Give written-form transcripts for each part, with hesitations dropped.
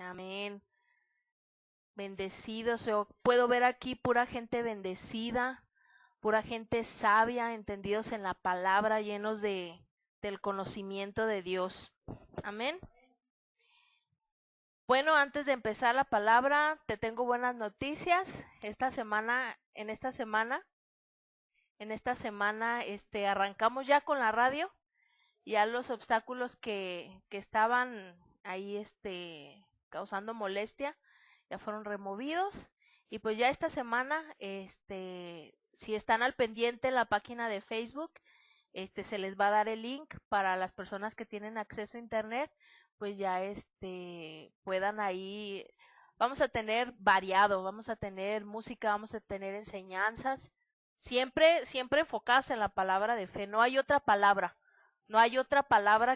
Amén. Bendecidos. Yo puedo ver aquí pura gente bendecida, pura gente sabia, entendidos en la palabra, llenos del conocimiento de Dios. Amén. Bueno, antes de empezar la palabra, te tengo buenas noticias. En esta semana, arrancamos ya con la radio. Ya los obstáculos que estaban ahí, causando molestia, ya fueron removidos. Y pues ya esta semana, si están al pendiente en la página de Facebook, se les va a dar el link para las personas que tienen acceso a internet, pues ya puedan ahí, vamos a tener variado, vamos a tener música, vamos a tener enseñanzas, siempre enfocadas en la palabra de fe. No hay otra palabra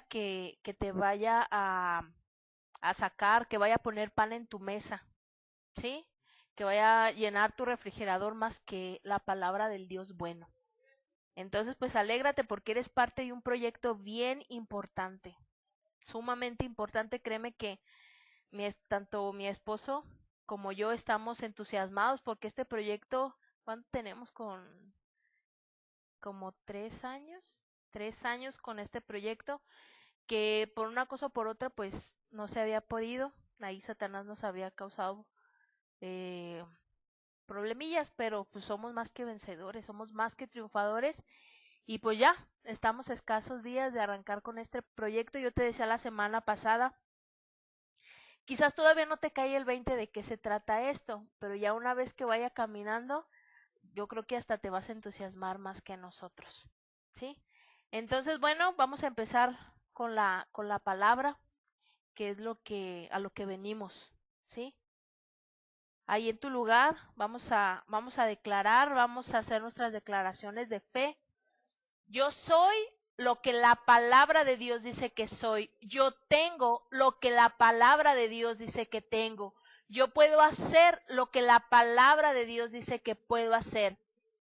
que te vaya a sacar, que vaya a poner pan en tu mesa, ¿sí? Que vaya a llenar tu refrigerador más que la palabra del Dios bueno. Entonces, pues alégrate porque eres parte de un proyecto bien importante, sumamente importante. Créeme que tanto mi esposo como yo estamos entusiasmados porque este proyecto, ¿cuánto tenemos con? Como 3 años, 3 años con este proyecto, que por una cosa o por otra, pues no se había podido. Ahí Satanás nos había causado eh, problemillas, pero pues somos más que vencedores, somos más que triunfadores. Y pues ya, estamos a escasos días de arrancar con este proyecto. Yo te decía la semana pasada, quizás todavía no te cae el 20 de qué se trata esto, pero ya una vez que vaya caminando, yo creo que hasta te vas a entusiasmar más que nosotros, ¿sí? Entonces, bueno, vamos a empezar con la palabra, que es a lo que venimos, ¿sí? Ahí en tu lugar vamos a declarar, vamos a hacer nuestras declaraciones de fe. Yo soy lo que la palabra de Dios dice que soy. Yo tengo lo que la palabra de Dios dice que tengo. Yo puedo hacer lo que la palabra de Dios dice que puedo hacer.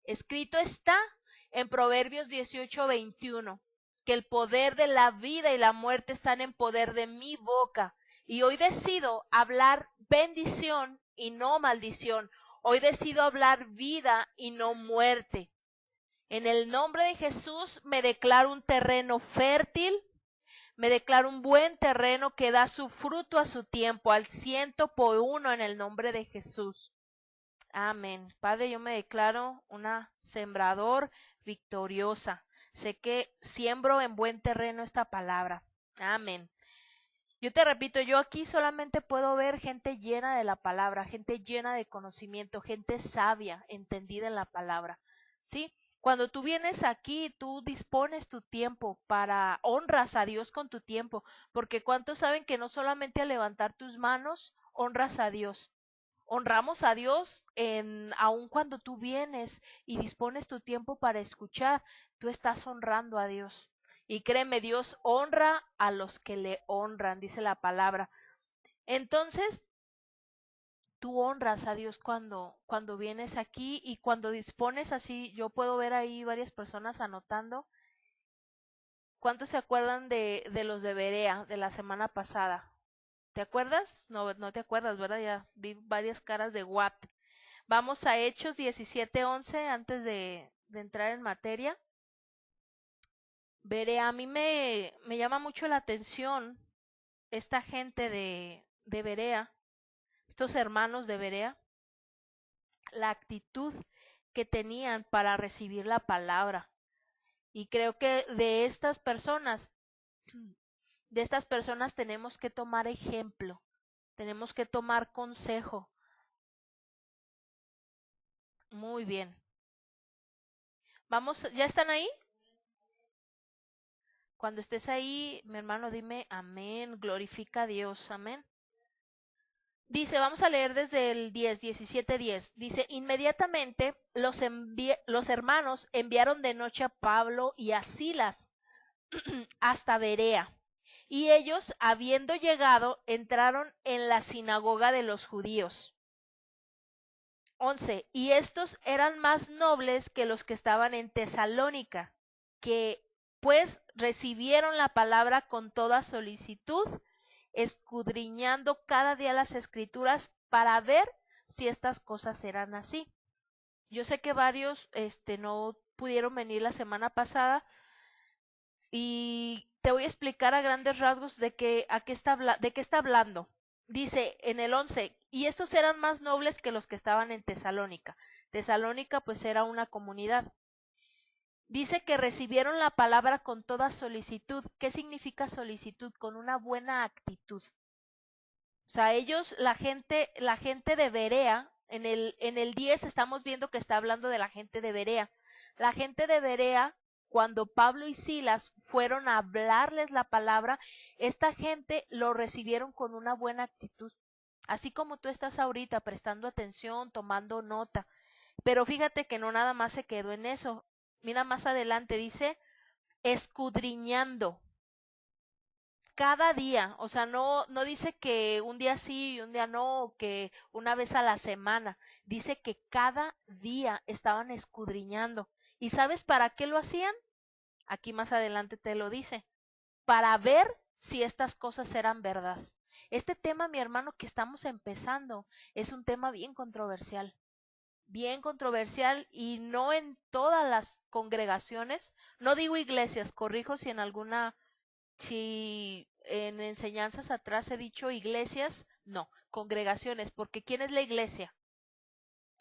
Escrito está en Proverbios 18:21, que el poder de la vida y la muerte están en poder de mi boca. Y hoy decido hablar bendición y no maldición. Hoy decido hablar vida y no muerte. En el nombre de Jesús me declaro un terreno fértil, me declaro un buen terreno que da su fruto a su tiempo, al 100 por 1 en el nombre de Jesús. Amén. Padre, yo me declaro una sembrador victoriosa. Sé que siembro en buen terreno esta palabra. Amén. Yo te repito, yo aquí solamente puedo ver gente llena de la palabra, gente llena de conocimiento, gente sabia, entendida en la palabra. ¿Sí? Cuando tú vienes aquí, tú dispones tu tiempo honras a Dios con tu tiempo, porque ¿cuántos saben que no solamente al levantar tus manos honras a Dios? Honramos a Dios aun cuando tú vienes y dispones tu tiempo para escuchar, tú estás honrando a Dios. Y créeme, Dios honra a los que le honran, dice la palabra. Entonces, tú honras a Dios cuando vienes aquí y cuando dispones así. Yo puedo ver ahí varias personas anotando. ¿Cuántos se acuerdan de los de Berea de la semana pasada? ¿Te acuerdas? No, no te acuerdas, ¿verdad? Ya vi varias caras de what. Vamos a Hechos 17:11 antes de entrar en materia. Berea, a mí me llama mucho la atención esta gente de Berea, estos hermanos de Berea, la actitud que tenían para recibir la palabra. Y creo que de estas personas tenemos que tomar ejemplo, tenemos que tomar consejo. Muy bien. Vamos, ¿ya están ahí? Cuando estés ahí, mi hermano, dime amén, glorifica a Dios, amén. Dice, vamos a leer desde el 17:10. Dice, inmediatamente los hermanos enviaron de noche a Pablo y a Silas hasta Berea. Y ellos, habiendo llegado, entraron en la sinagoga de los judíos. 11. Y estos eran más nobles que los que estaban en Tesalónica, que pues recibieron la palabra con toda solicitud. escudriñando cada día las escrituras para ver si estas cosas eran así. Yo sé que varios no pudieron venir la semana pasada y te voy a explicar a grandes rasgos de qué está hablando. Dice en el 11, y estos eran más nobles que los que estaban en Tesalónica. Tesalónica pues era una comunidad. Dice que recibieron la palabra con toda solicitud. ¿Qué significa solicitud? Con una buena actitud. O sea, ellos, la gente de Berea, en el 10 estamos viendo que está hablando de la gente de Berea. La gente de Berea, cuando Pablo y Silas fueron a hablarles la palabra, esta gente lo recibieron con una buena actitud. Así como tú estás ahorita prestando atención, tomando nota. Pero fíjate que no nada más se quedó en eso. Mira más adelante, dice, escudriñando cada día, o sea, no dice que un día sí y un día no, o que una vez a la semana, dice que cada día estaban escudriñando. ¿Y sabes para qué lo hacían? Aquí más adelante te lo dice, para ver si estas cosas eran verdad. Este tema, mi hermano, que estamos empezando, es un tema bien controversial y no en todas las congregaciones, no digo iglesias, corrijo si en enseñanzas atrás he dicho iglesias, no, congregaciones, porque ¿quién es la iglesia?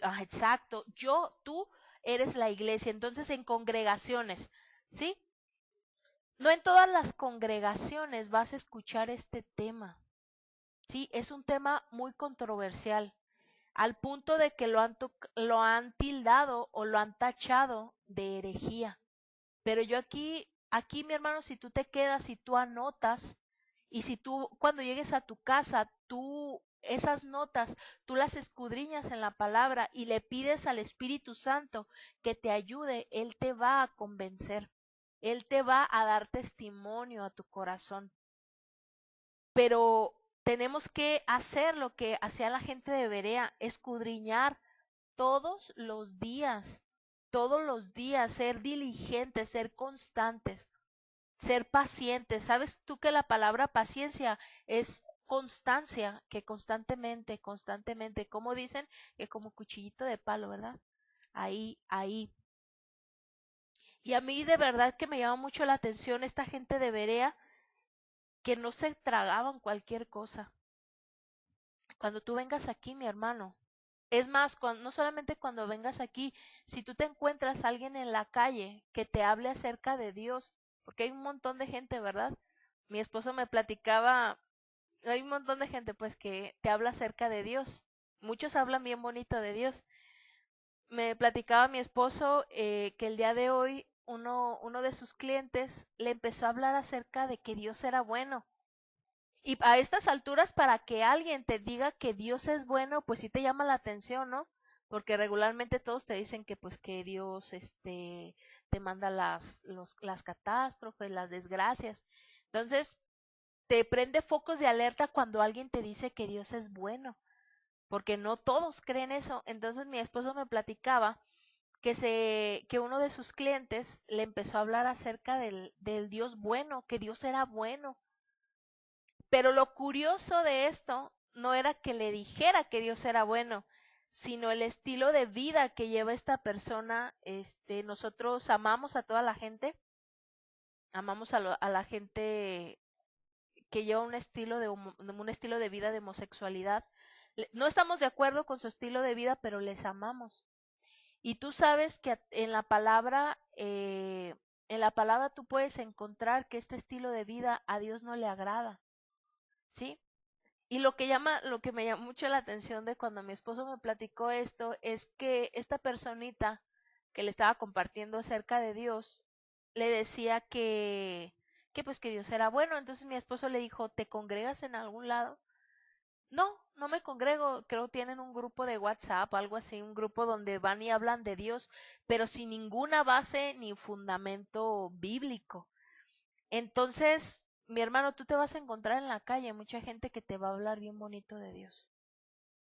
Ah, exacto, tú eres la iglesia, entonces en congregaciones, ¿sí? No en todas las congregaciones vas a escuchar este tema, ¿sí? Es un tema muy controversial, al punto de que lo han tildado o lo han tachado de herejía. Pero yo aquí mi hermano, si tú te quedas y tú anotas, y si tú cuando llegues a tu casa, tú esas notas, tú las escudriñas en la palabra y le pides al Espíritu Santo que te ayude, Él te va a convencer, Él te va a dar testimonio a tu corazón. Pero tenemos que hacer lo que hacía la gente de Berea, escudriñar todos los días, ser diligentes, ser constantes, ser pacientes. ¿Sabes tú que la palabra paciencia es constancia, que constantemente, como dicen, que como cuchillito de palo, ¿verdad? Ahí. Y a mí de verdad que me llama mucho la atención esta gente de Berea que no se tragaban cualquier cosa. Cuando tú vengas aquí, mi hermano, es más, no solamente cuando vengas aquí, si tú te encuentras a alguien en la calle que te hable acerca de Dios, porque hay un montón de gente, ¿verdad? Mi esposo me platicaba, hay un montón de gente pues que te habla acerca de Dios. Muchos hablan bien bonito de Dios. Me platicaba mi esposo que el día de hoy uno de sus clientes le empezó a hablar acerca de que Dios era bueno. Y a estas alturas, para que alguien te diga que Dios es bueno, pues sí te llama la atención, ¿no? Porque regularmente todos te dicen que pues que Dios te manda las catástrofes, las desgracias. Entonces, te prende focos de alerta cuando alguien te dice que Dios es bueno, porque no todos creen eso. Entonces, mi esposo me platicaba que uno de sus clientes le empezó a hablar acerca del Dios bueno, que Dios era bueno. Pero lo curioso de esto no era que le dijera que Dios era bueno, sino el estilo de vida que lleva esta persona. Nosotros amamos a toda la gente, amamos a la gente que lleva un estilo de vida de homosexualidad. No estamos de acuerdo con su estilo de vida, pero les amamos. Y tú sabes que en la palabra tú puedes encontrar que este estilo de vida a Dios no le agrada, ¿sí? Y lo que me llama mucho la atención de cuando mi esposo me platicó esto es que esta personita que le estaba compartiendo acerca de Dios le decía que pues que Dios era bueno. Entonces mi esposo le dijo, ¿te congregas en algún lado? No, no me congrego, creo tienen un grupo de WhatsApp, algo así, un grupo donde van y hablan de Dios, pero sin ninguna base ni fundamento bíblico. Entonces, mi hermano, tú te vas a encontrar en la calle mucha gente que te va a hablar bien bonito de Dios.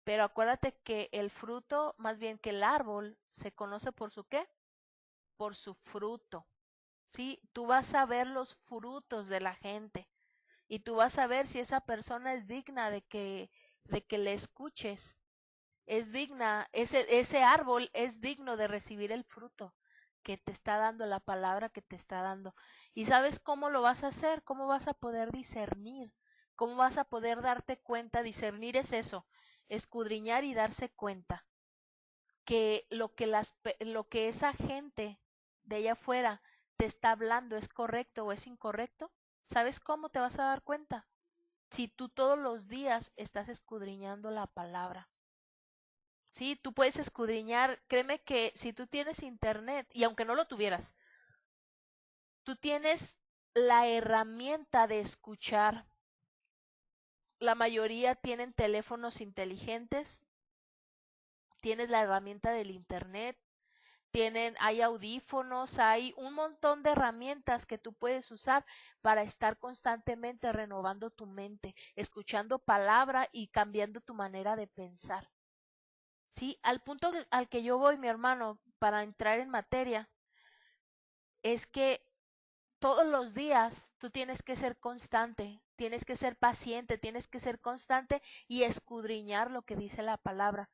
Pero acuérdate que el fruto, más bien que el árbol, se conoce por su qué? Por su fruto. Sí, tú vas a ver los frutos de la gente. y tú vas a ver si esa persona es digna de que le escuches, es digna, ese árbol es digno de recibir el fruto que te está dando, la palabra que te está dando. ¿Y sabes cómo lo vas a hacer? ¿Cómo vas a poder discernir? ¿Cómo vas a poder darte cuenta? Discernir es eso, escudriñar y darse cuenta que lo que esa gente de allá afuera te está hablando es correcto o es incorrecto. ¿Sabes cómo te vas a dar cuenta? Si tú todos los días estás escudriñando la palabra. Sí, tú puedes escudriñar, créeme que si tú tienes internet, y aunque no lo tuvieras, tú tienes la herramienta de escuchar. La mayoría tienen teléfonos inteligentes, tienes la herramienta del internet, hay audífonos, hay un montón de herramientas que tú puedes usar para estar constantemente renovando tu mente, escuchando palabra y cambiando tu manera de pensar. Sí, al punto al que yo voy, mi hermano, para entrar en materia, es que todos los días tú tienes que ser constante, tienes que ser paciente, tienes que ser constante y escudriñar lo que dice la palabra.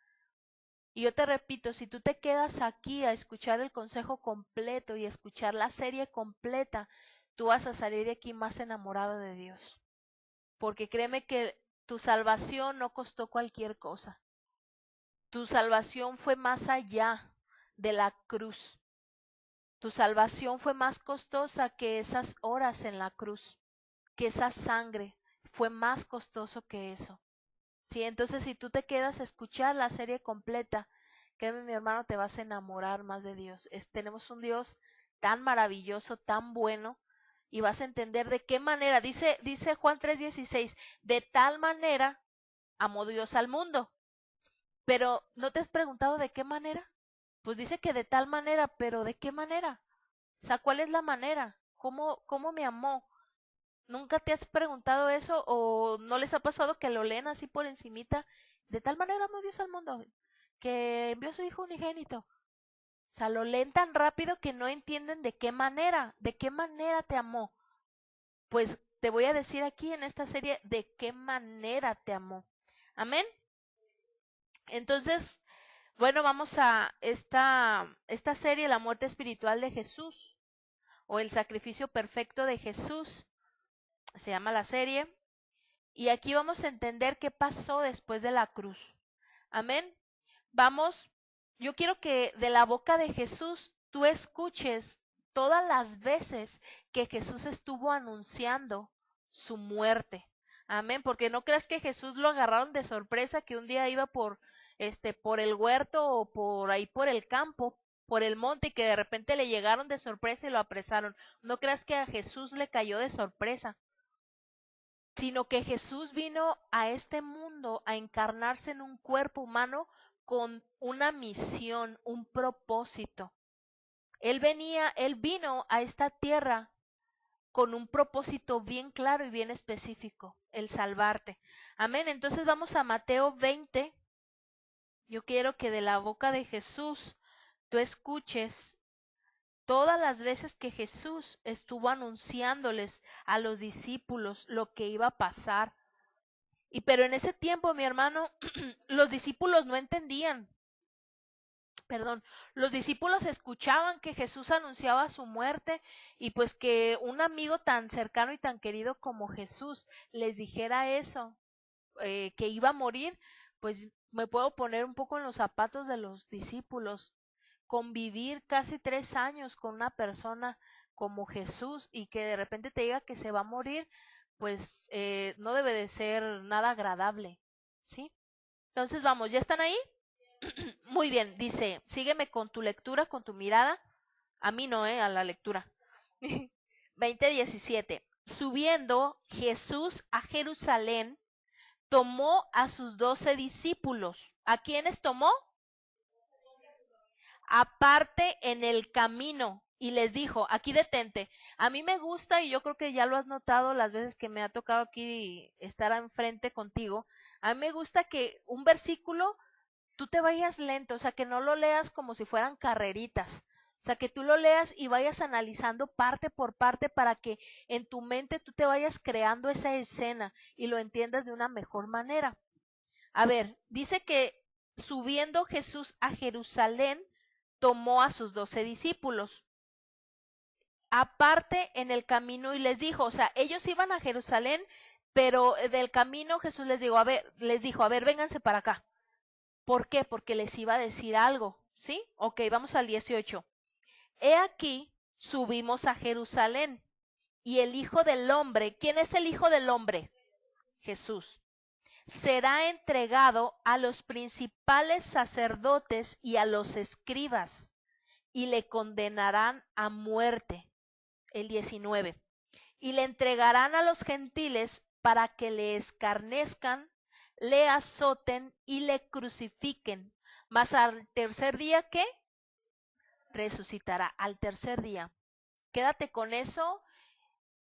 Y yo te repito, si tú te quedas aquí a escuchar el consejo completo y escuchar la serie completa, tú vas a salir de aquí más enamorado de Dios. Porque créeme que tu salvación no costó cualquier cosa. Tu salvación fue más allá de la cruz. Tu salvación fue más costosa que esas horas en la cruz, que esa sangre. Fue más costoso que eso. Sí, entonces si tú te quedas a escuchar la serie completa, créeme, mi hermano, te vas a enamorar más de Dios. Tenemos un Dios tan maravilloso, tan bueno, y vas a entender de qué manera, dice Juan 3:16, de tal manera amó Dios al mundo. Pero ¿no te has preguntado de qué manera? Pues dice que de tal manera, pero ¿de qué manera? O sea, ¿cuál es la manera? ¿Cómo me amó? ¿Nunca te has preguntado eso o no les ha pasado que lo leen así por encimita? De tal manera amó Dios al mundo que envió a su Hijo unigénito. O sea, lo leen tan rápido que no entienden de qué manera te amó. Pues te voy a decir aquí en esta serie de qué manera te amó. Amén. Entonces, bueno, vamos a esta serie, La muerte espiritual de Jesús o el sacrificio perfecto de Jesús, se llama la serie. Y aquí vamos a entender qué pasó después de la cruz. Amén. Vamos, yo quiero que de la boca de Jesús tú escuches todas las veces que Jesús estuvo anunciando su muerte. Amén, porque no creas que Jesús lo agarraron de sorpresa, que un día iba por el huerto o por ahí por el campo, por el monte, y que de repente le llegaron de sorpresa y lo apresaron. No creas que a Jesús le cayó de sorpresa, sino que Jesús vino a este mundo a encarnarse en un cuerpo humano con una misión, un propósito. Él vino a esta tierra con un propósito bien claro y bien específico, el salvarte. Amén. Entonces vamos a Mateo 20. Yo quiero que de la boca de Jesús tú escuches todas las veces que Jesús estuvo anunciándoles a los discípulos lo que iba a pasar. Pero en ese tiempo, mi hermano, los discípulos no entendían. Perdón, los discípulos escuchaban que Jesús anunciaba su muerte y pues que un amigo tan cercano y tan querido como Jesús les dijera eso, que iba a morir, pues me puedo poner un poco en los zapatos de los discípulos. Convivir casi 3 años con una persona como Jesús y que de repente te diga que se va a morir, pues no debe de ser nada agradable, ¿sí? Entonces vamos, ¿ya están ahí? Muy bien, dice, sígueme con tu lectura, con tu mirada. A mí no, a la lectura. 20:17. Subiendo Jesús a Jerusalén, tomó a sus 12 discípulos. ¿A quiénes tomó? Aparte en el camino y les dijo, aquí detente. A mí me gusta, y yo creo que ya lo has notado las veces que me ha tocado aquí estar enfrente contigo, a mí me gusta que un versículo tú te vayas lento, o sea, que no lo leas como si fueran carreritas. O sea, que tú lo leas y vayas analizando parte por parte para que en tu mente tú te vayas creando esa escena y lo entiendas de una mejor manera. A ver, dice que subiendo Jesús a Jerusalén, tomó a sus 12 discípulos aparte en el camino y les dijo, o sea, ellos iban a Jerusalén, pero del camino Jesús les dijo, a ver, vénganse para acá. ¿Por qué? Porque les iba a decir algo, ¿sí? Ok, vamos al 18. He aquí, subimos a Jerusalén, y el Hijo del Hombre, ¿quién es el Hijo del Hombre? Jesús. Será entregado a los principales sacerdotes y a los escribas, y le condenarán a muerte. El 19. Y le entregarán a los gentiles para que le escarnezcan, le azoten y le crucifiquen. Mas al tercer día, ¿qué? Resucitará. Al tercer día. Quédate con eso,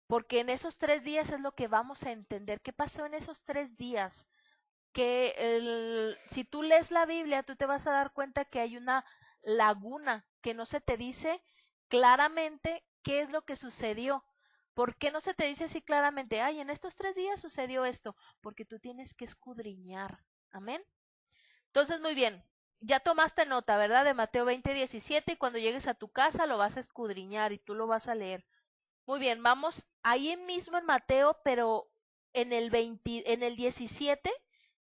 porque en esos 3 días es lo que vamos a entender. ¿Qué pasó en esos 3 días? Si tú lees la Biblia, tú te vas a dar cuenta que hay una laguna, que no se te dice claramente qué es lo que sucedió. ¿Por qué no se te dice así claramente? Ay, en estos 3 días sucedió esto, porque tú tienes que escudriñar. Amén. Entonces, muy bien, ya tomaste nota, ¿verdad? De Mateo 20:17 y cuando llegues a tu casa lo vas a escudriñar y tú lo vas a leer. Muy bien, vamos ahí mismo en Mateo, pero en el 17,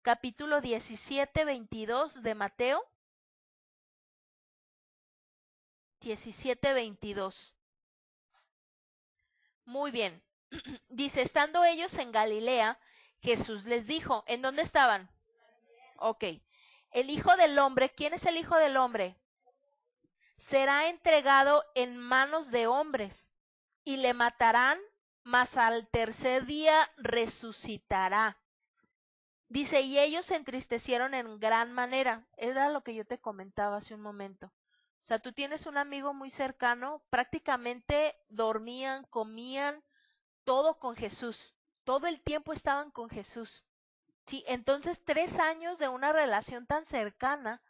capítulo 17, 22 de Mateo, 17, 22. Muy bien. Dice, estando ellos en Galilea, Jesús les dijo, ¿en dónde estaban? Ok. El Hijo del Hombre, ¿quién es el Hijo del Hombre? Será entregado en manos de hombres y le matarán, mas al tercer día resucitará. Dice, y ellos se entristecieron en gran manera. Era lo que yo te comentaba hace un momento. O sea, tú tienes un amigo muy cercano, prácticamente dormían, comían, todo con Jesús. Todo el tiempo estaban con Jesús. Sí, entonces 3 años de una relación tan cercana,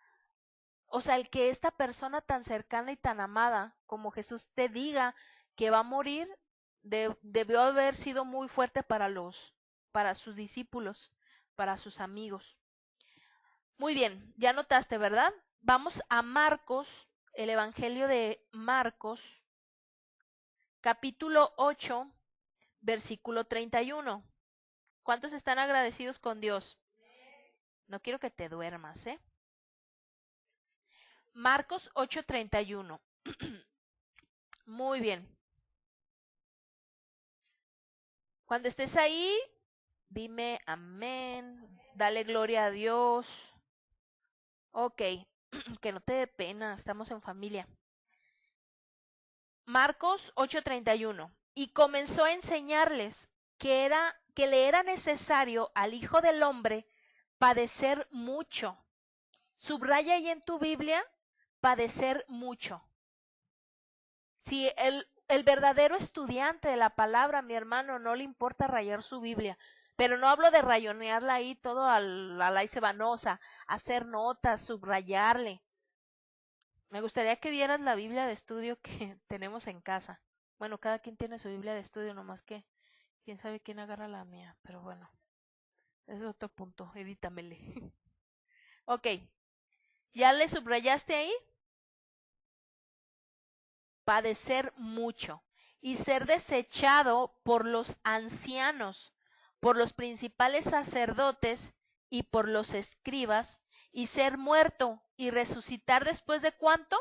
o sea, el que esta persona tan cercana y tan amada como Jesús te diga que va a morir, debió haber sido muy fuerte para sus discípulos, para sus amigos. Muy bien, ya notaste, ¿verdad? Vamos a Marcos, el Evangelio de Marcos, capítulo 8, versículo 31. ¿Cuántos están agradecidos con Dios? No quiero que te duermas, ¿eh? Marcos 8:31. Muy bien. Cuando estés ahí, dime amén, dale gloria a Dios. Ok, que no te dé pena, estamos en familia. Marcos 8:31. Y comenzó a enseñarles que le era necesario al Hijo del Hombre padecer mucho. Subraya ahí en tu Biblia, padecer mucho. Si el verdadero estudiante de la palabra, mi hermano, no le importa rayar su Biblia, pero no hablo de rayonearla ahí todo ahí se va, no, o sea, hacer notas, subrayarle. Me gustaría que vieras la Biblia de estudio que tenemos en casa. Bueno, cada quien tiene su Biblia de estudio, nomás que quién sabe quién agarra la mía, pero bueno, ese es otro punto, edítamele. Ok, ¿ya le subrayaste ahí? Padecer mucho y ser desechado por los ancianos, por los principales sacerdotes y por los escribas, y ser muerto y resucitar después de ¿cuánto?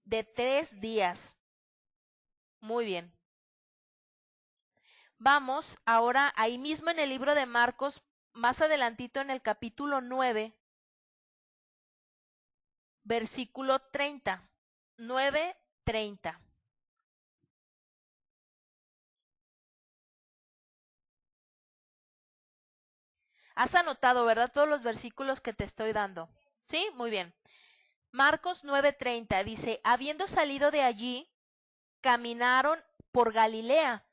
De 3 días. Muy bien. Vamos ahora ahí mismo en el libro de Marcos, más adelantito en el capítulo 9, versículo 30. 9:30. Has anotado, ¿verdad? Todos los versículos que te estoy dando. ¿Sí? Muy bien. Marcos 9:30 dice, habiendo salido de allí, caminaron por Galilea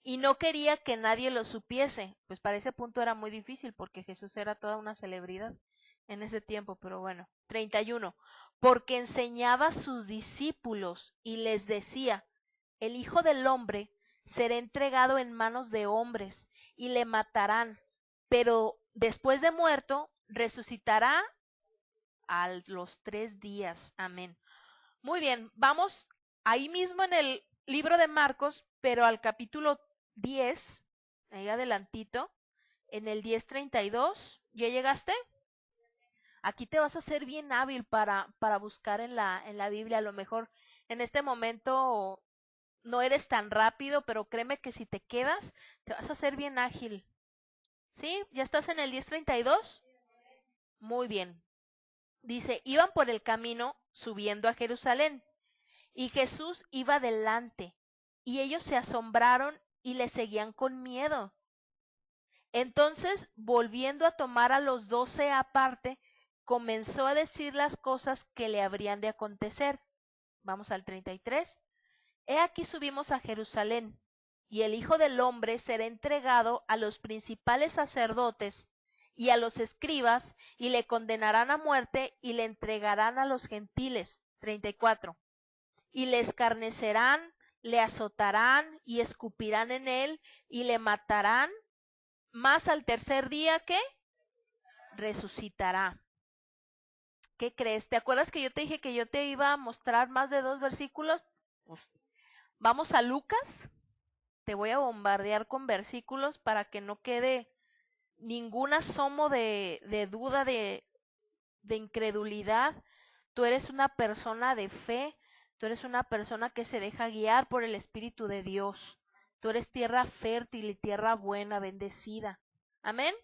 y no quería que nadie lo supiese. Pues para ese punto era muy difícil porque Jesús era toda una celebridad. en ese tiempo, pero bueno. 31. Porque enseñaba a sus discípulos y les decía, el Hijo del Hombre será entregado en manos de hombres y le matarán, pero después de muerto resucitará a los 3 días. Amén. Muy bien, vamos ahí mismo en el libro de Marcos, pero al capítulo 10, ahí adelantito, en el 10:32. ¿Ya llegaste? Aquí te vas a hacer bien hábil para buscar en la Biblia. A lo mejor en este momento no eres tan rápido, pero créeme que si te quedas, te vas a hacer bien ágil. ¿Sí? ¿Ya estás en el 10:32? Muy bien. Dice, iban por el camino subiendo a Jerusalén, y Jesús iba delante, y ellos se asombraron y le seguían con miedo. Entonces, volviendo a tomar a los 12 aparte, comenzó a decir las cosas que le habrían de acontecer. Vamos al 33. He aquí subimos a Jerusalén, y el Hijo del Hombre será entregado a los principales sacerdotes y a los escribas, y le condenarán a muerte y le entregarán a los gentiles. 34. Y le escarnecerán, le azotarán y escupirán en él y le matarán, mas al tercer día, ¿qué? Resucitará. ¿Qué crees? ¿Te acuerdas que yo te dije que yo te iba a mostrar más de 2 versículos? Pues, vamos a Lucas. Te voy a bombardear con versículos para que no quede ningún asomo de duda, de incredulidad. Tú eres una persona de fe, tú eres una persona que se deja guiar por el Espíritu de Dios. Tú eres tierra fértil y tierra buena, bendecida. Amén.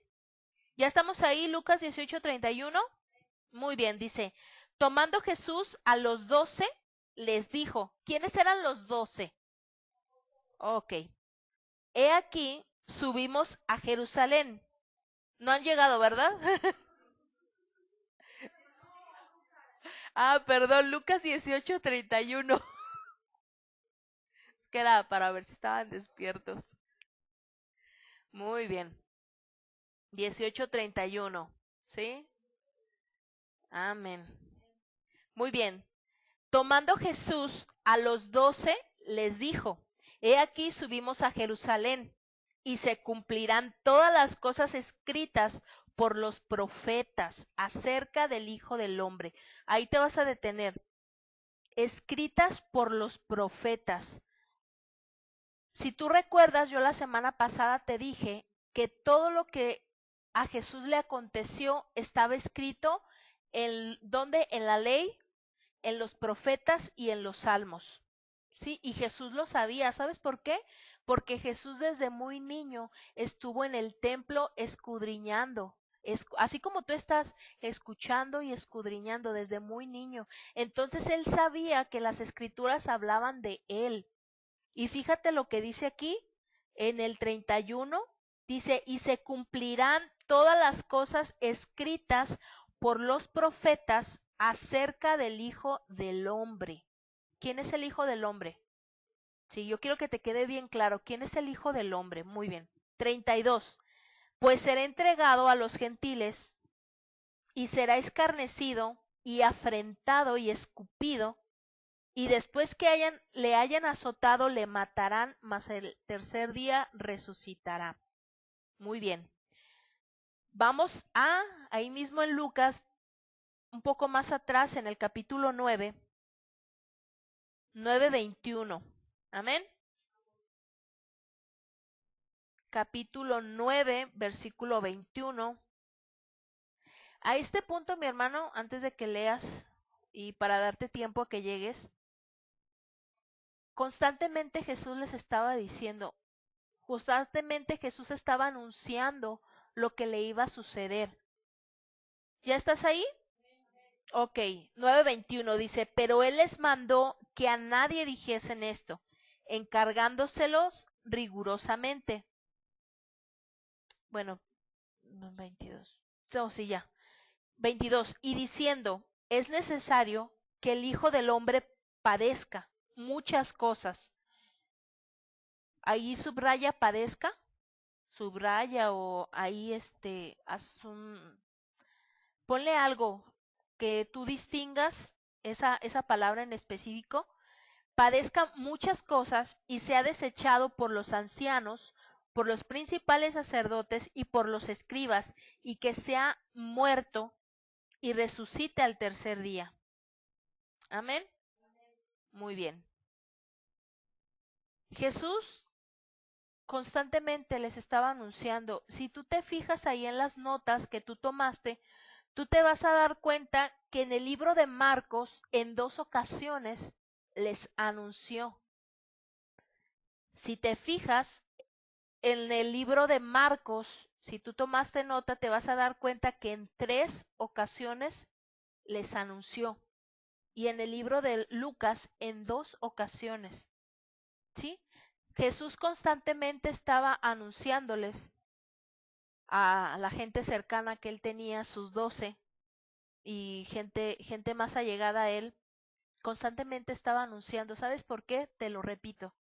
¿Ya estamos ahí, Lucas 18:31? Muy bien, dice, tomando Jesús a los 12, les dijo, ¿quiénes eran los 12? Ok, he aquí, subimos a Jerusalén. No han llegado, ¿verdad? Ah, perdón, Lucas 18:31. Es que era para ver si estaban despiertos. Muy bien. 18:31. ¿Sí? Amén. Muy bien. Tomando Jesús a los 12, les dijo, he aquí subimos a Jerusalén, y se cumplirán todas las cosas escritas por los profetas acerca del Hijo del Hombre. Ahí te vas a detener. Escritas por los profetas. Si tú recuerdas, yo la semana pasada te dije que todo lo que a Jesús le aconteció estaba escrito en donde en la ley, en los profetas y en los salmos. Sí, y Jesús lo sabía, ¿sabes por qué? Porque Jesús desde muy niño estuvo en el templo escudriñando, así como tú estás escuchando y escudriñando desde muy niño. Entonces él sabía que las escrituras hablaban de él. Y fíjate lo que dice aquí en el 31, dice, y se cumplirán todas las cosas escritas por los profetas acerca del Hijo del Hombre. ¿Quién es el Hijo del Hombre? Sí, yo quiero que te quede bien claro. ¿Quién es el Hijo del Hombre? Muy bien. 32. Pues será entregado a los gentiles y será escarnecido y afrentado y escupido, y después que le hayan azotado, le matarán, mas el tercer día resucitará. Muy bien. Vamos ahí mismo en Lucas, un poco más atrás, en el capítulo 9, 9:21. Amén. Capítulo 9, versículo 21. A este punto, mi hermano, antes de que leas y para darte tiempo a que llegues, constantemente Jesús les estaba diciendo, constantemente Jesús estaba anunciando lo que le iba a suceder. ¿Ya estás ahí? Ok, 9:21 dice, pero él les mandó que a nadie dijesen esto, encargándoselos rigurosamente. Bueno, 22. Oh, sí, ya. 22. Y diciendo, es necesario que el Hijo del Hombre padezca muchas cosas. Ahí subraya padezca, subraya o ahí haz un ponle algo que tú distingas esa palabra en específico, padezca muchas cosas y sea desechado por los ancianos, por los principales sacerdotes y por los escribas, y que sea muerto y resucite al tercer día. Amén. Muy bien. Jesús constantemente les estaba anunciando. Si tú te fijas ahí en las notas que tú tomaste, tú te vas a dar cuenta que en el libro de Marcos, en 2 ocasiones, les anunció. Si te fijas en el libro de Marcos, si tú tomaste nota, te vas a dar cuenta que en 3 ocasiones les anunció. Y en el libro de Lucas, en 2 ocasiones. ¿Sí? Jesús constantemente estaba anunciándoles a la gente cercana que él tenía, sus 12, y gente más allegada a él, constantemente estaba anunciando. ¿Sabes por qué? Te lo repito.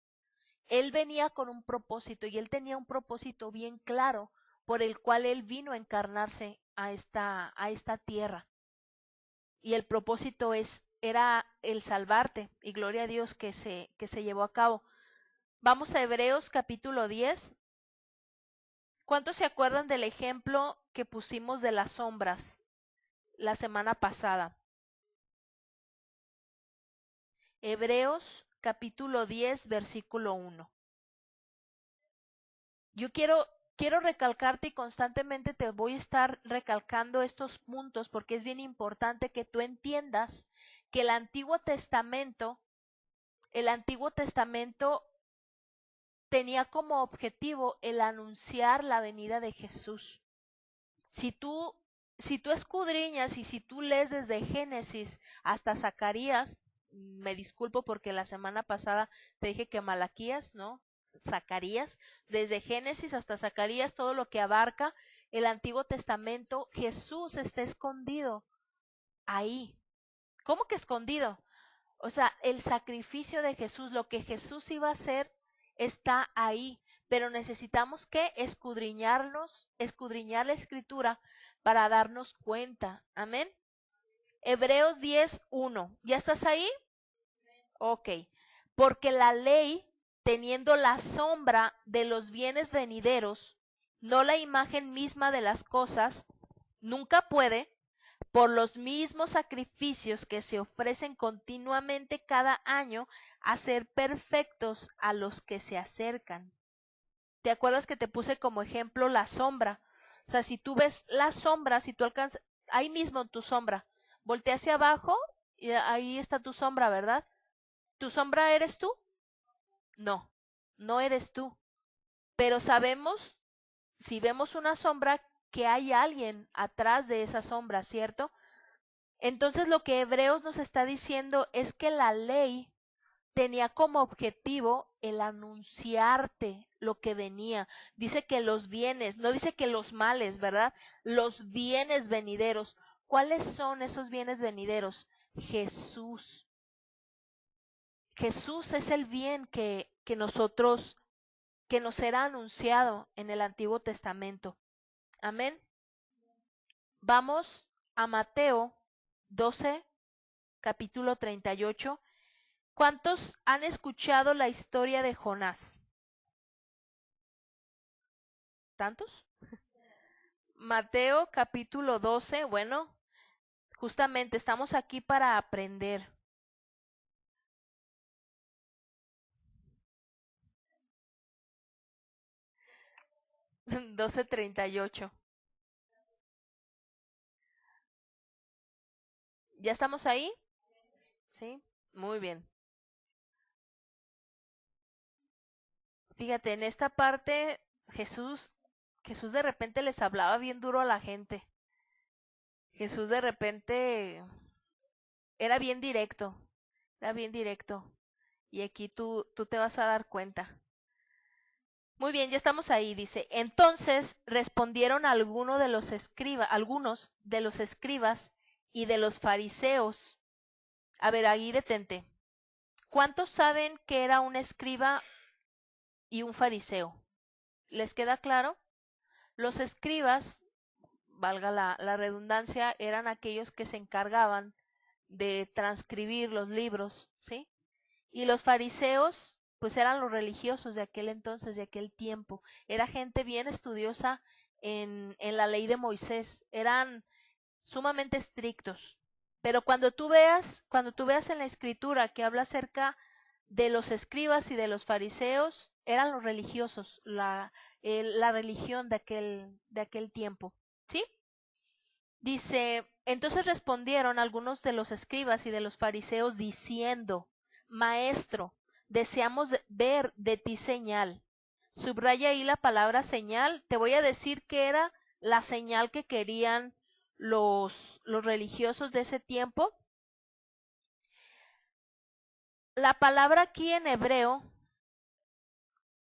Él venía con un propósito y él tenía un propósito bien claro por el cual él vino a encarnarse a esta tierra. Y el propósito era el salvarte, y gloria a Dios que se llevó a cabo. Vamos a Hebreos capítulo 10. ¿Cuántos se acuerdan del ejemplo que pusimos de las sombras la semana pasada? Hebreos capítulo 10, versículo 1. Yo quiero recalcarte, y constantemente te voy a estar recalcando estos puntos porque es bien importante que tú entiendas que el Antiguo Testamento tenía como objetivo el anunciar la venida de Jesús. Si tú, si tú escudriñas y si tú lees desde Génesis hasta Zacarías, me disculpo porque la semana pasada te dije que Malaquías, ¿no? Zacarías, desde Génesis hasta Zacarías, todo lo que abarca el Antiguo Testamento, Jesús está escondido ahí. ¿Cómo que escondido? O sea, el sacrificio de Jesús, lo que Jesús iba a hacer, está ahí, pero necesitamos que escudriñar la escritura para darnos cuenta. Amén. Hebreos 10:1. ¿Ya estás ahí? Ok. Porque la ley, teniendo la sombra de los bienes venideros, no la imagen misma de las cosas, nunca puede, por los mismos sacrificios que se ofrecen continuamente cada año, hacer perfectos a los que se acercan. ¿Te acuerdas que te puse como ejemplo la sombra? O sea, si tú ves la sombra, si tú alcanzas, ahí mismo tu sombra, voltea hacia abajo y ahí está tu sombra, ¿verdad? ¿Tu sombra eres tú? No, no eres tú. Pero sabemos, si vemos una sombra, que hay alguien atrás de esa sombra, ¿cierto? Entonces lo que Hebreos nos está diciendo es que la ley tenía como objetivo el anunciarte lo que venía. Dice que los bienes, no dice que los males, ¿verdad? Los bienes venideros. ¿Cuáles son esos bienes venideros? Jesús. Jesús es el bien que nosotros, que nos era anunciado en el Antiguo Testamento. Amén. Vamos a Mateo 12, capítulo 38. ¿Cuántos han escuchado la historia de Jonás? ¿Tantos? Mateo capítulo 12, bueno, justamente estamos aquí para aprender. 12:38. ¿Ya estamos ahí? Sí, muy bien. Fíjate, en esta parte Jesús de repente les hablaba bien duro a la gente. Jesús de repente era bien directo, era bien directo. Y aquí tú te vas a dar cuenta. Muy bien, ya estamos ahí, dice. Entonces respondieron algunos de los escribas y de los fariseos. A ver, ahí detente. ¿Cuántos saben que era un escriba y un fariseo? ¿Les queda claro? Los escribas, valga la redundancia, eran aquellos que se encargaban de transcribir los libros, ¿sí? Y los fariseos, pues eran los religiosos de aquel entonces, de aquel tiempo. Era gente bien estudiosa en la ley de Moisés. Eran sumamente estrictos. Pero cuando tú veas en la escritura que habla acerca de los escribas y de los fariseos, eran los religiosos, la religión de aquel tiempo. ¿Sí? Dice, entonces respondieron algunos de los escribas y de los fariseos diciendo, Maestro, deseamos ver de ti señal. Subraya ahí la palabra señal. Te voy a decir que era la señal que querían los religiosos de ese tiempo. La palabra aquí en hebreo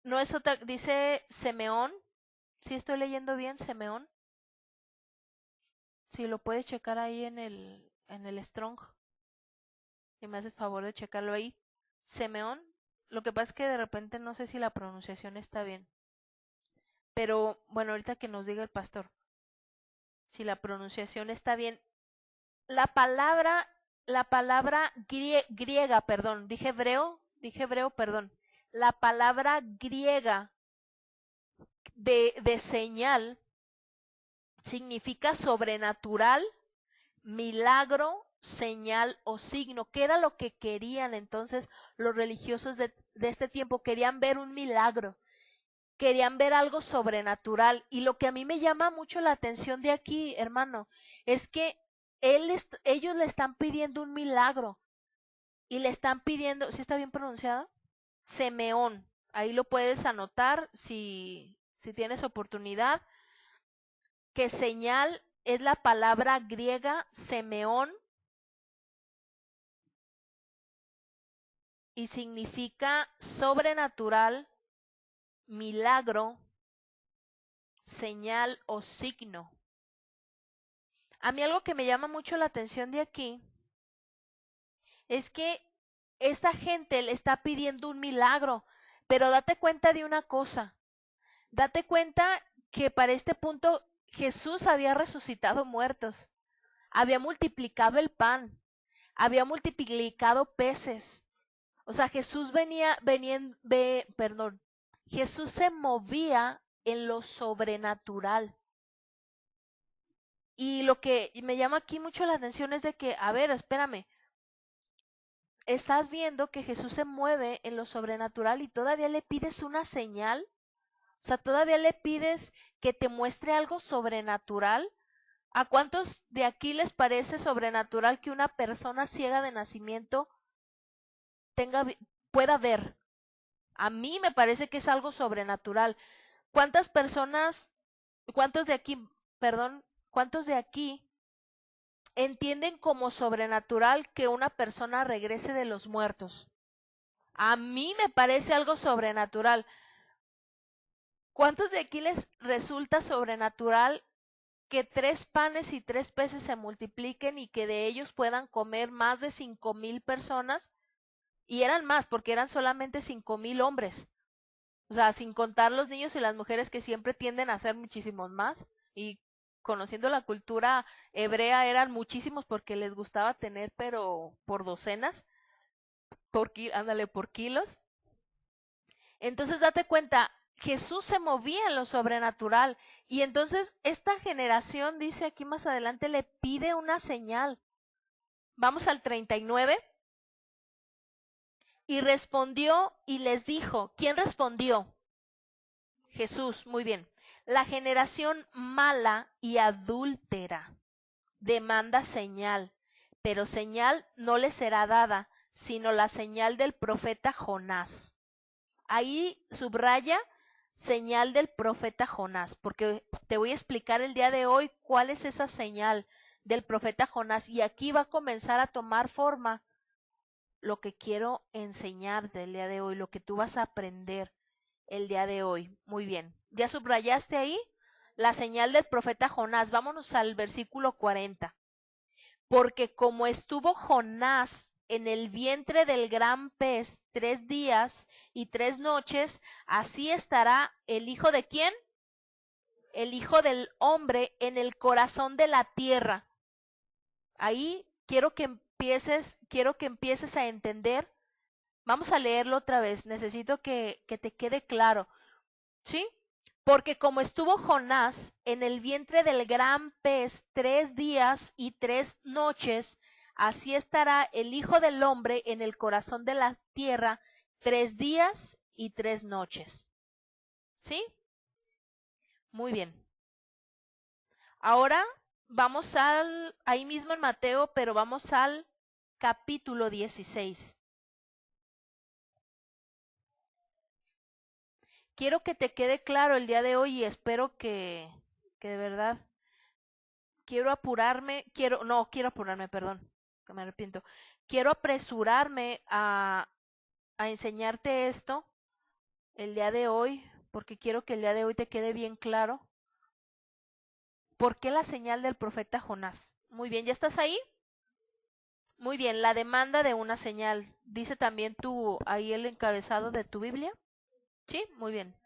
no es otra, dice Semeón. ¿Sí estoy leyendo bien, Semeón? Si lo puedes checar ahí en el Strong. Y me haces favor de checarlo ahí. Semeón. Lo que pasa es que de repente no sé si la pronunciación está bien. Pero bueno, ahorita que nos diga el pastor si la pronunciación está bien. La palabra, griega, perdón, dije hebreo, perdón. La palabra griega de señal significa sobrenatural, milagro, señal o signo. ¿Qué era lo que querían entonces los religiosos de este tiempo? Querían ver un milagro, querían ver algo sobrenatural. Y lo que a mí me llama mucho la atención de aquí, hermano, es que ellos le están pidiendo un milagro y le están pidiendo, ¿sí está bien pronunciado? Semeón. Ahí lo puedes anotar si tienes oportunidad, que señal es la palabra griega semeón y significa sobrenatural, milagro, señal o signo. A mí algo que me llama mucho la atención de aquí es que esta gente le está pidiendo un milagro, pero date cuenta de una cosa, date cuenta que para este punto Jesús había resucitado muertos, había multiplicado el pan, había multiplicado peces. O sea, Jesús se movía en lo sobrenatural. Y lo que me llama aquí mucho la atención es de que, a ver, espérame, estás viendo que Jesús se mueve en lo sobrenatural y todavía le pides una señal, o sea, todavía le pides que te muestre algo sobrenatural. ¿A cuántos de aquí les parece sobrenatural que una persona ciega de nacimiento tenga, pueda ver? A mí me parece que es algo sobrenatural. ¿Cuántas personas, cuántos de aquí, perdón, cuántos de aquí entienden como sobrenatural que una persona regrese de los muertos? A mí me parece algo sobrenatural. ¿Cuántos de aquí les resulta sobrenatural que 3 panes y 3 peces se multipliquen y que de ellos puedan comer más de 5,000 personas? Y eran más, porque eran solamente 5,000 hombres. O sea, sin contar los niños y las mujeres que siempre tienden a ser muchísimos más. Y conociendo la cultura hebrea eran muchísimos porque les gustaba tener, pero por docenas, por kilos. Entonces date cuenta, Jesús se movía en lo sobrenatural y entonces esta generación, dice aquí más adelante, le pide una señal. Vamos al 39. Y respondió y les dijo, ¿quién respondió? Jesús, muy bien. La generación mala y adúltera demanda señal, pero señal no le será dada, sino la señal del profeta Jonás. Ahí subraya señal del profeta Jonás, porque te voy a explicar el día de hoy cuál es esa señal del profeta Jonás y aquí va a comenzar a tomar forma lo que quiero enseñarte el día de hoy, lo que tú vas a aprender el día de hoy. Muy bien. ¿Ya subrayaste ahí? La señal del profeta Jonás. Vámonos al versículo 40. Porque como estuvo Jonás en el vientre del gran pez 3 días y 3 noches, así estará el Hijo de ¿quién? el Hijo del Hombre en el corazón de la tierra. Ahí quiero que empieces a entender. Vamos a leerlo otra vez. Necesito que te quede claro. ¿Sí? Porque como estuvo Jonás en el vientre del gran pez 3 días y 3 noches, así estará el Hijo del Hombre en el corazón de la tierra 3 días y 3 noches. ¿Sí? Muy bien. Ahora vamos ahí mismo en Mateo, pero vamos al capítulo 16. Quiero que te quede claro el día de hoy y espero que de verdad quiero apurarme, perdón, que me arrepiento. Quiero apresurarme a enseñarte esto el día de hoy, porque quiero que el día de hoy te quede bien claro. ¿Por qué la señal del profeta Jonás? Muy bien, ¿ya estás ahí? Muy bien, la demanda de una señal. Dice también ahí el encabezado de tu Biblia. Sí, muy bien.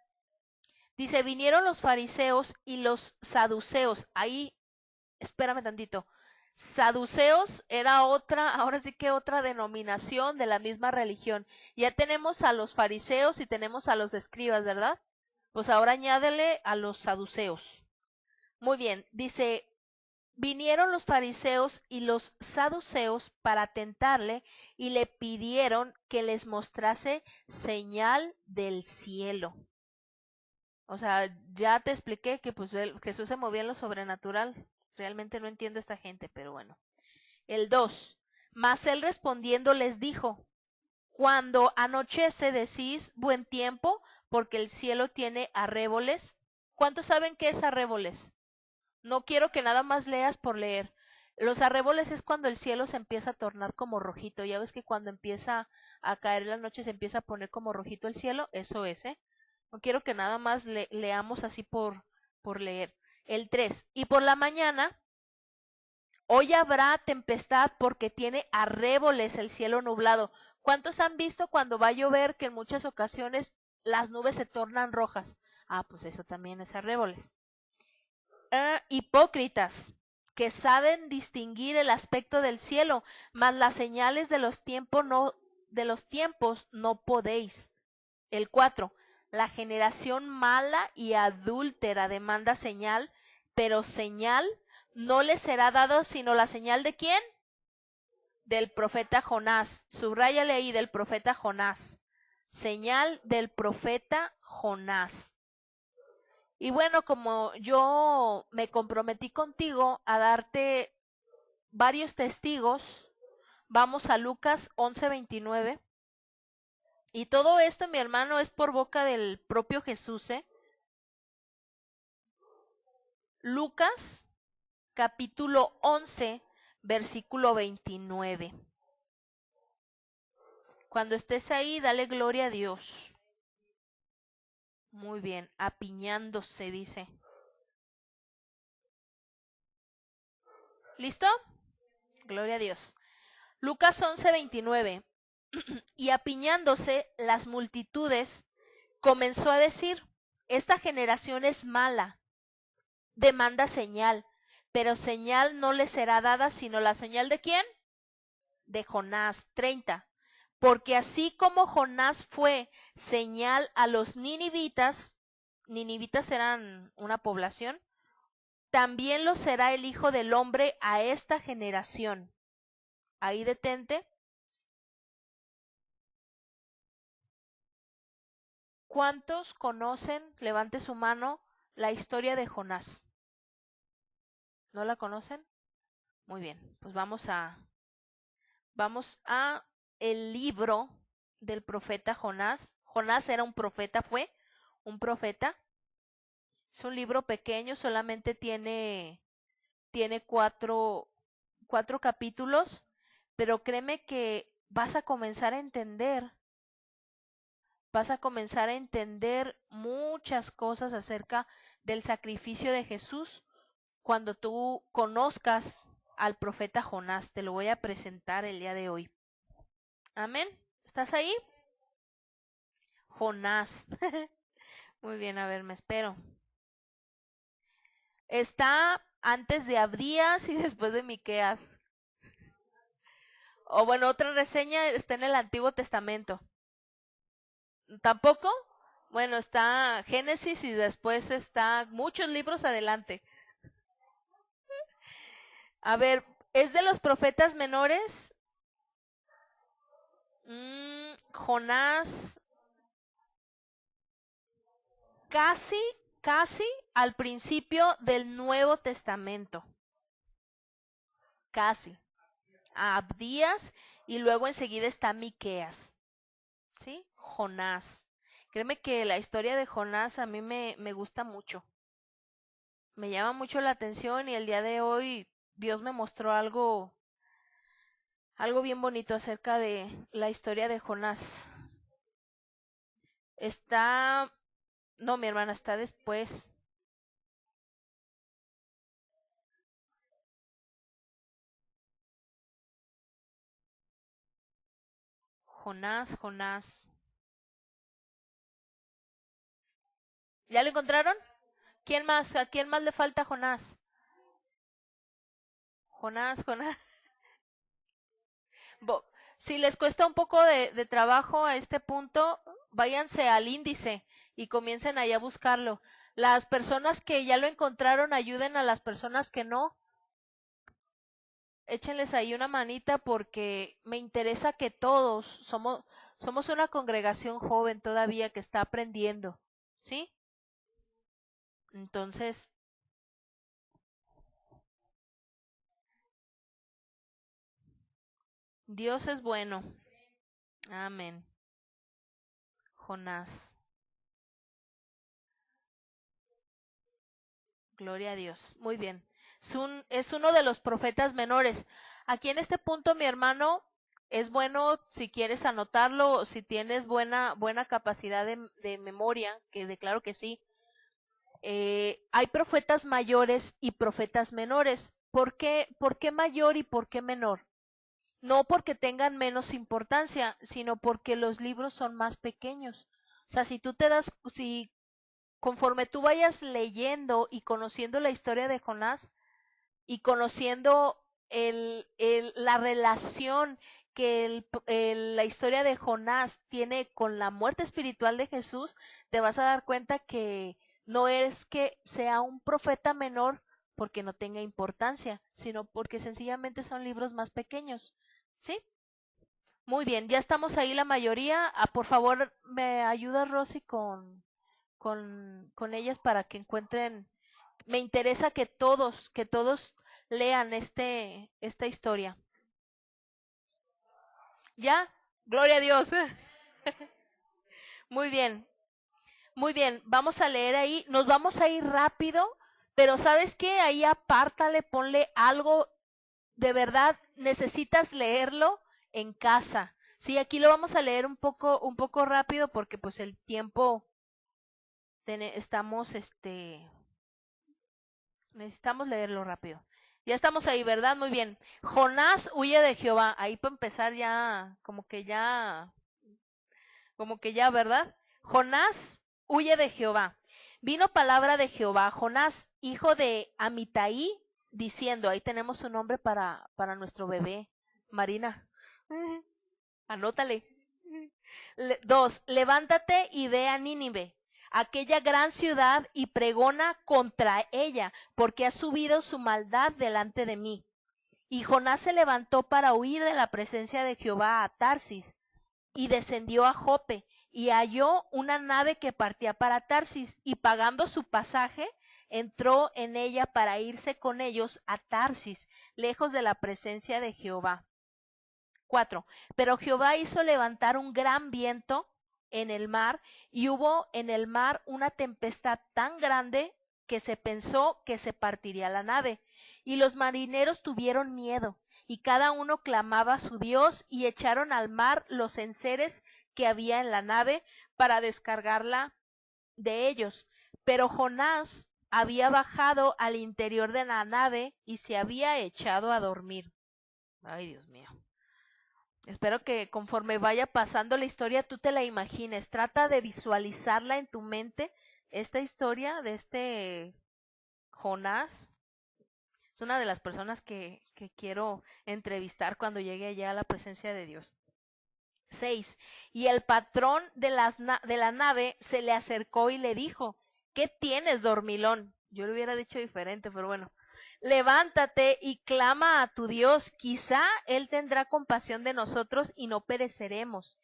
Dice, vinieron los fariseos y los saduceos. Ahí, espérame tantito. Saduceos era otra, ahora sí que otra denominación de la misma religión. Ya tenemos a los fariseos y tenemos a los escribas, ¿verdad? Pues ahora añádele a los saduceos. Muy bien, dice, vinieron los fariseos y los saduceos para tentarle y le pidieron que les mostrase señal del cielo. O sea, ya te expliqué que pues Jesús se movía en lo sobrenatural. Realmente no entiendo a esta gente, pero bueno. El 2. Mas él respondiendo les dijo, cuando anochece decís buen tiempo, porque el cielo tiene arréboles. ¿Cuántos saben qué es arréboles? No quiero que nada más leas por leer. Los arréboles es cuando el cielo se empieza a tornar como rojito. Ya ves que cuando empieza a caer la noche se empieza a poner como rojito el cielo. Eso es, ¿eh? No quiero que nada más leamos así por leer. El 3. Y por la mañana, hoy habrá tempestad porque tiene arréboles el cielo nublado. ¿Cuántos han visto cuando va a llover que en muchas ocasiones las nubes se tornan rojas? Ah, pues eso también es arréboles. Hipócritas, que saben distinguir el aspecto del cielo, mas las señales de los tiempos no podéis. El 4. La generación mala y adúltera demanda señal, pero señal no le será dado sino la señal de ¿quién? Del profeta Jonás. Subráyale ahí, del profeta Jonás. Señal del profeta Jonás. Y bueno, como yo me comprometí contigo a darte varios testigos, vamos a Lucas 11:29. Y todo esto, mi hermano, es por boca del propio Jesús, ¿eh? Lucas capítulo 11, versículo 29. Cuando estés ahí, dale gloria a Dios. Muy bien, apiñándose, dice. ¿Listo? Gloria a Dios. Lucas 11:29. Y apiñándose las multitudes, comenzó a decir, esta generación es mala, demanda señal, pero señal no le será dada sino la señal de ¿quién? De Jonás. 30. Porque así como Jonás fue señal a los ninivitas eran una población, también lo será el Hijo del Hombre a esta generación. Ahí detente. ¿Cuántos conocen, levante su mano, la historia de Jonás? ¿No la conocen? Muy bien, pues vamos a el libro del profeta Jonás. Jonás era un profeta, fue un profeta. Es un libro pequeño, solamente tiene cuatro capítulos, pero créeme que vas a comenzar a entender muchas cosas acerca del sacrificio de Jesús cuando tú conozcas al profeta Jonás. Te lo voy a presentar el día de hoy. Amén. ¿Estás ahí? Jonás. Muy bien, a ver, me espero. Está antes de Abdías y después de Miqueas. O bueno, otra reseña está en el Antiguo Testamento. ¿Tampoco? Bueno, está Génesis y después está muchos libros adelante. A ver, ¿es de los profetas menores? Jonás, casi, casi al principio del Nuevo Testamento. Casi. Abdías y luego enseguida está Miqueas. ¿Sí? Jonás. Créeme que la historia de Jonás a mí me gusta mucho. Me llama mucho la atención y el día de hoy Dios me mostró algo bien bonito acerca de la historia de Jonás. Está, no, mi hermana, está después. Jonás, Jonás. ¿Ya lo encontraron? ¿Quién más? ¿A quién más le falta Jonás? Jonás, Jonás. Si les cuesta un poco de trabajo a este punto, váyanse al índice y comiencen ahí a buscarlo. Las personas que ya lo encontraron ayuden a las personas que no. Échenles ahí una manita porque me interesa que todos somos una congregación joven todavía que está aprendiendo, ¿sí? Entonces, Dios es bueno. Amén. Jonás. Gloria a Dios. Muy bien. Es uno de los profetas menores. Aquí en este punto, mi hermano, es bueno si quieres anotarlo, si tienes buena capacidad de memoria, que declaro que sí. Hay profetas mayores y profetas menores. ¿Por qué mayor y por qué menor? No porque tengan menos importancia, sino porque los libros son más pequeños. O sea, si conforme tú vayas leyendo y conociendo la historia de Jonás y conociendo la relación que la historia de Jonás tiene con la muerte espiritual de Jesús, te vas a dar cuenta que no es que sea un profeta menor porque no tenga importancia, sino porque sencillamente son libros más pequeños. ¿Sí? Muy bien, ya estamos ahí la mayoría. Por favor, ¿me ayudas, Rosy, con ellas para que encuentren? Me interesa que todos lean esta historia. ¿Ya? Gloria a Dios. Muy bien, muy bien. Vamos a leer ahí. Nos vamos a ir rápido, pero ¿sabes qué? Ahí apártale, ponle algo. De verdad, necesitas leerlo en casa. Sí, aquí lo vamos a leer un poco rápido porque pues el tiempo estamos, necesitamos leerlo rápido. Ya estamos ahí, ¿verdad? Muy bien. Jonás huye de Jehová. Ahí para empezar ya, como que ya, ¿verdad? Jonás huye de Jehová. Vino palabra de Jehová a Jonás, hijo de Amitai, diciendo, ahí tenemos un nombre para nuestro bebé, Marina. Anótale. 2. Levántate y ve a Nínive, aquella gran ciudad, y pregona contra ella, porque ha subido su maldad delante de mí. Y Jonás se levantó para huir de la presencia de Jehová a Tarsis, y descendió a Jope, y halló una nave que partía para Tarsis, y pagando su pasaje, entró en ella para irse con ellos a Tarsis, lejos de la presencia de Jehová. 4. Pero Jehová hizo levantar un gran viento en el mar, y hubo en el mar una tempestad tan grande que se pensó que se partiría la nave. Y los marineros tuvieron miedo, y cada uno clamaba a su Dios, y echaron al mar los enseres que había en la nave para descargarla de ellos. Pero Jonás había bajado al interior de la nave y se había echado a dormir. Ay, Dios mío. Espero que conforme vaya pasando la historia tú te la imagines. Trata de visualizarla en tu mente, esta historia de este Jonás es una de las personas que quiero entrevistar cuando llegue allá a la presencia de Dios. 6. Y el patrón de la nave se le acercó y le dijo, ¿qué tienes, dormilón? Yo le hubiera dicho diferente, pero bueno. Levántate y clama a tu Dios, quizá Él tendrá compasión de nosotros y no pereceremos.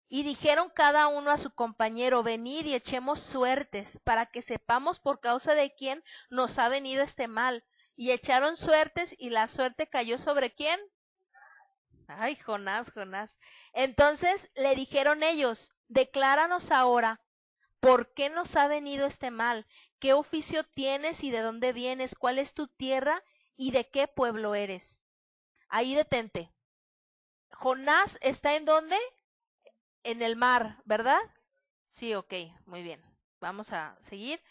Y dijeron cada uno a su compañero, venid y echemos suertes, para que sepamos por causa de quién nos ha venido este mal. Y echaron suertes, y la suerte cayó ¿sobre quién? Ay, Jonás. Entonces le dijeron ellos, decláranos ahora, ¿por qué nos ha venido este mal? ¿Qué oficio tienes y de dónde vienes? ¿Cuál es tu tierra y de qué pueblo eres? Ahí detente. Jonás está ¿en dónde? En el mar, ¿verdad? Sí, ok, muy bien. Vamos a seguir.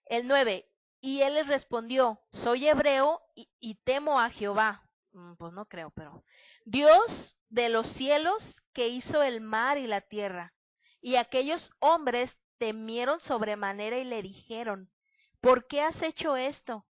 El 9. Y él les respondió, soy hebreo y temo a Jehová. Pues no creo, pero Dios de los cielos que hizo el mar y la tierra. Y aquellos hombres temieron sobremanera y le dijeron, ¿por qué has hecho esto?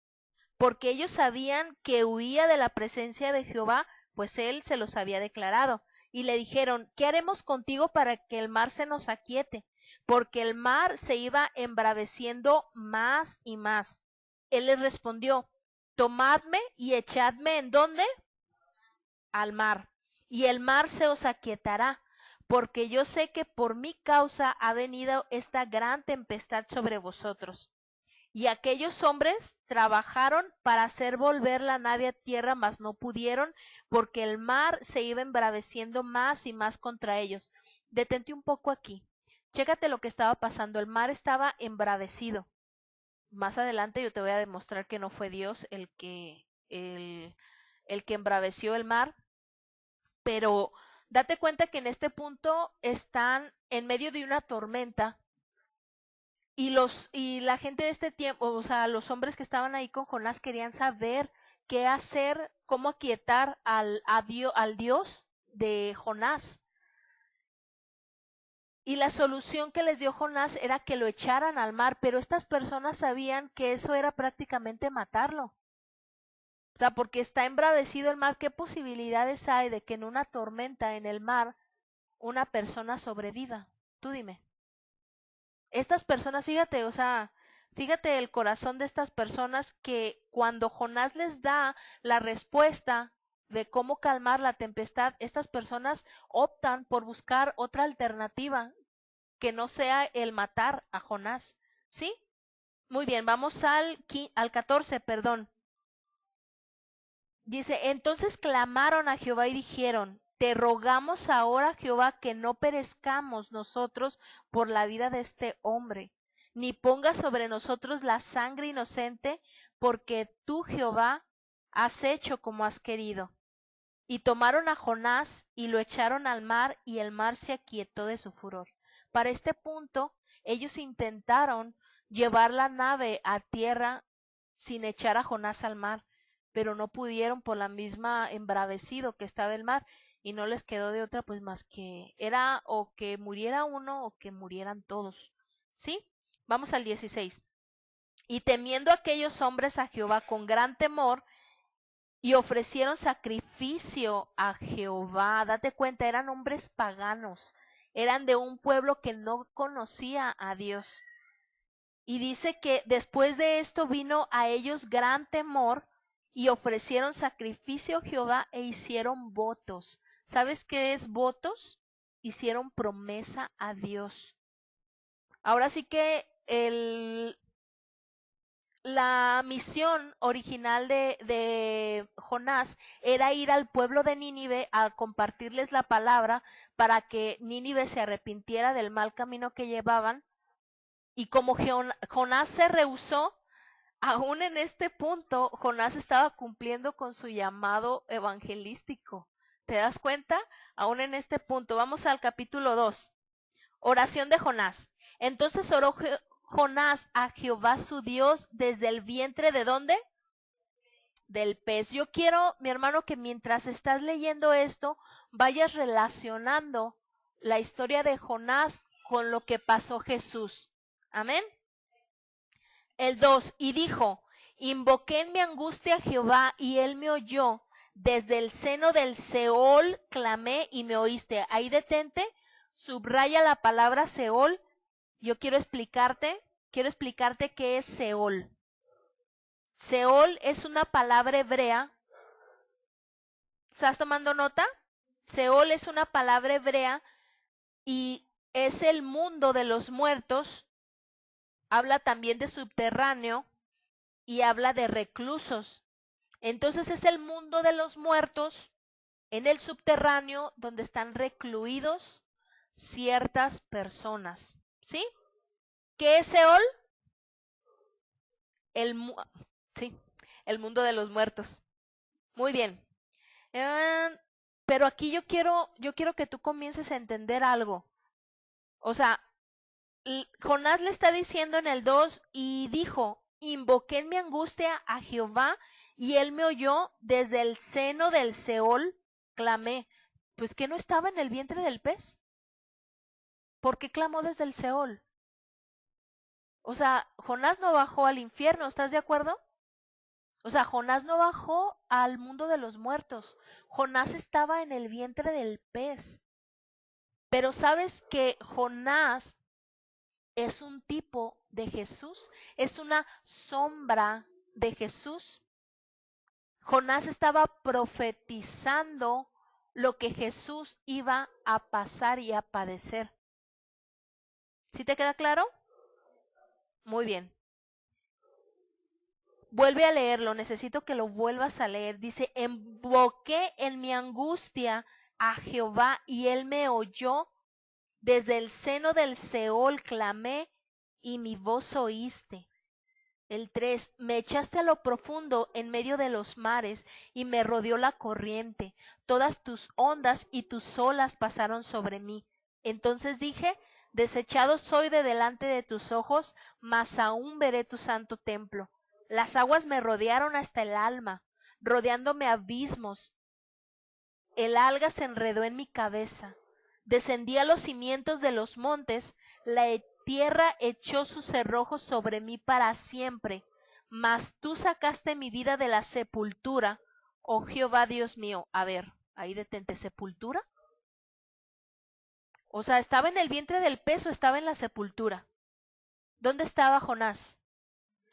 Porque ellos sabían que huía de la presencia de Jehová, pues él se los había declarado. Y le dijeron, ¿qué haremos contigo para que el mar se nos aquiete? Porque el mar se iba embraveciendo más y más. Él les respondió, tomadme y echadme ¿en dónde? Al mar, y el mar se os aquietará, porque yo sé que por mi causa ha venido esta gran tempestad sobre vosotros. Y aquellos hombres trabajaron para hacer volver la nave a tierra, mas no pudieron, porque el mar se iba embraveciendo más y más contra ellos. Detente un poco aquí. Chécate lo que estaba pasando. El mar estaba embravecido. Más adelante yo te voy a demostrar que no fue Dios el que embraveció el mar, pero date cuenta que en este punto están en medio de una tormenta y la gente de este tiempo, o sea, los hombres que estaban ahí con Jonás querían saber qué hacer, cómo aquietar al Dios de Jonás. Y la solución que les dio Jonás era que lo echaran al mar, pero estas personas sabían que eso era prácticamente matarlo. O sea, porque está embravecido el mar, ¿qué posibilidades hay de que en una tormenta en el mar una persona sobreviva? Tú dime. Estas personas, fíjate, o sea, fíjate el corazón de estas personas que cuando Jonás les da la respuesta de cómo calmar la tempestad, estas personas optan por buscar otra alternativa que no sea el matar a Jonás. ¿Sí? Muy bien, vamos al 14, perdón. Dice, entonces clamaron a Jehová y dijeron, te rogamos ahora, Jehová, que no perezcamos nosotros por la vida de este hombre, ni pongas sobre nosotros la sangre inocente, porque tú, Jehová, has hecho como has querido. Y tomaron a Jonás y lo echaron al mar, y el mar se aquietó de su furor. Para este punto, ellos intentaron llevar la nave a tierra sin echar a Jonás al mar, pero no pudieron por la misma embravecido que estaba el mar, y no les quedó de otra pues más que era o que muriera uno o que murieran todos. ¿Sí? Vamos al 16. Y temiendo aquellos hombres a Jehová con gran temor, y ofrecieron sacrificio a Jehová. Date cuenta, eran hombres paganos, eran de un pueblo que no conocía a Dios. Y dice que después de esto vino a ellos gran temor y ofrecieron sacrificio a Jehová e hicieron votos. ¿Sabes qué es votos? Hicieron promesa a Dios. Ahora sí que la misión original de Jonás era ir al pueblo de Nínive a compartirles la palabra para que Nínive se arrepintiera del mal camino que llevaban. Y como Jonás se rehusó, aún en este punto, Jonás estaba cumpliendo con su llamado evangelístico. ¿Te das cuenta? Aún en este punto. Vamos al capítulo 2. Oración de Jonás. Entonces oró Jonás a Jehová su Dios desde el vientre ¿de dónde? Del pez. Yo quiero, mi hermano, que mientras estás leyendo esto, vayas relacionando la historia de Jonás con lo que pasó Jesús. Amén. El 2, y dijo, Invoqué en mi angustia a Jehová y él me oyó. Desde el seno del Seol clamé y me oíste. Ahí detente, subraya la palabra Seol. Yo quiero explicarte qué es Seol. Seol es una palabra hebrea. ¿Estás tomando nota? Seol es una palabra hebrea y es el mundo de los muertos. Habla también de subterráneo y habla de reclusos. Entonces es el mundo de los muertos en el subterráneo donde están recluidos ciertas personas. ¿Sí? ¿Qué es Seol? El, sí, el mundo de los muertos. Muy bien. Pero aquí yo quiero que tú comiences a entender algo. O sea, Jonás le está diciendo en el 2 y dijo, invoqué en mi angustia a Jehová y él me oyó desde el seno del Seol, clamé. Pues que no estaba en el vientre del pez. ¿Por qué clamó desde el Seol? O sea, Jonás no bajó al infierno, ¿estás de acuerdo? O sea, Jonás no bajó al mundo de los muertos. Jonás estaba en el vientre del pez. Pero sabes que Jonás es un tipo de Jesús, es una sombra de Jesús. Jonás estaba profetizando lo que Jesús iba a pasar y a padecer. ¿Sí te queda claro? Muy bien. Vuelve a leerlo, necesito que lo vuelvas a leer. Dice, invoqué en mi angustia a Jehová y él me oyó. Desde el seno del Seol clamé y mi voz oíste. El 3, me echaste a lo profundo en medio de los mares y me rodeó la corriente. Todas tus ondas y tus olas pasaron sobre mí. Entonces dije, desechado soy de delante de tus ojos, mas aún veré tu santo templo. Las aguas me rodearon hasta el alma, rodeándome abismos. El alga se enredó en mi cabeza. Descendí a los cimientos de los montes, la tierra echó sus cerrojos sobre mí para siempre. Mas tú sacaste mi vida de la sepultura, oh Jehová Dios mío. A ver, ahí detente, ¿sepultura? O sea, ¿estaba en el vientre del pez o estaba en la sepultura? ¿Dónde estaba Jonás?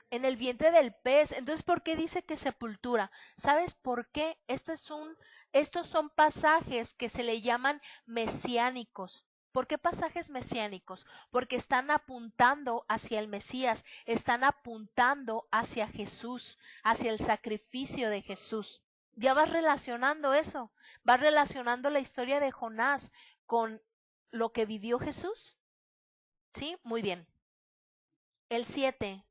En el vientre del pez. Entonces, ¿por qué dice que sepultura? ¿Sabes por qué? Estos son pasajes que se le llaman mesiánicos. ¿Por qué pasajes mesiánicos? Porque están apuntando hacia el Mesías, están apuntando hacia Jesús, hacia el sacrificio de Jesús. Ya vas relacionando eso, vas relacionando la historia de Jonás con lo que vivió Jesús. ¿Sí? Muy bien. El 7.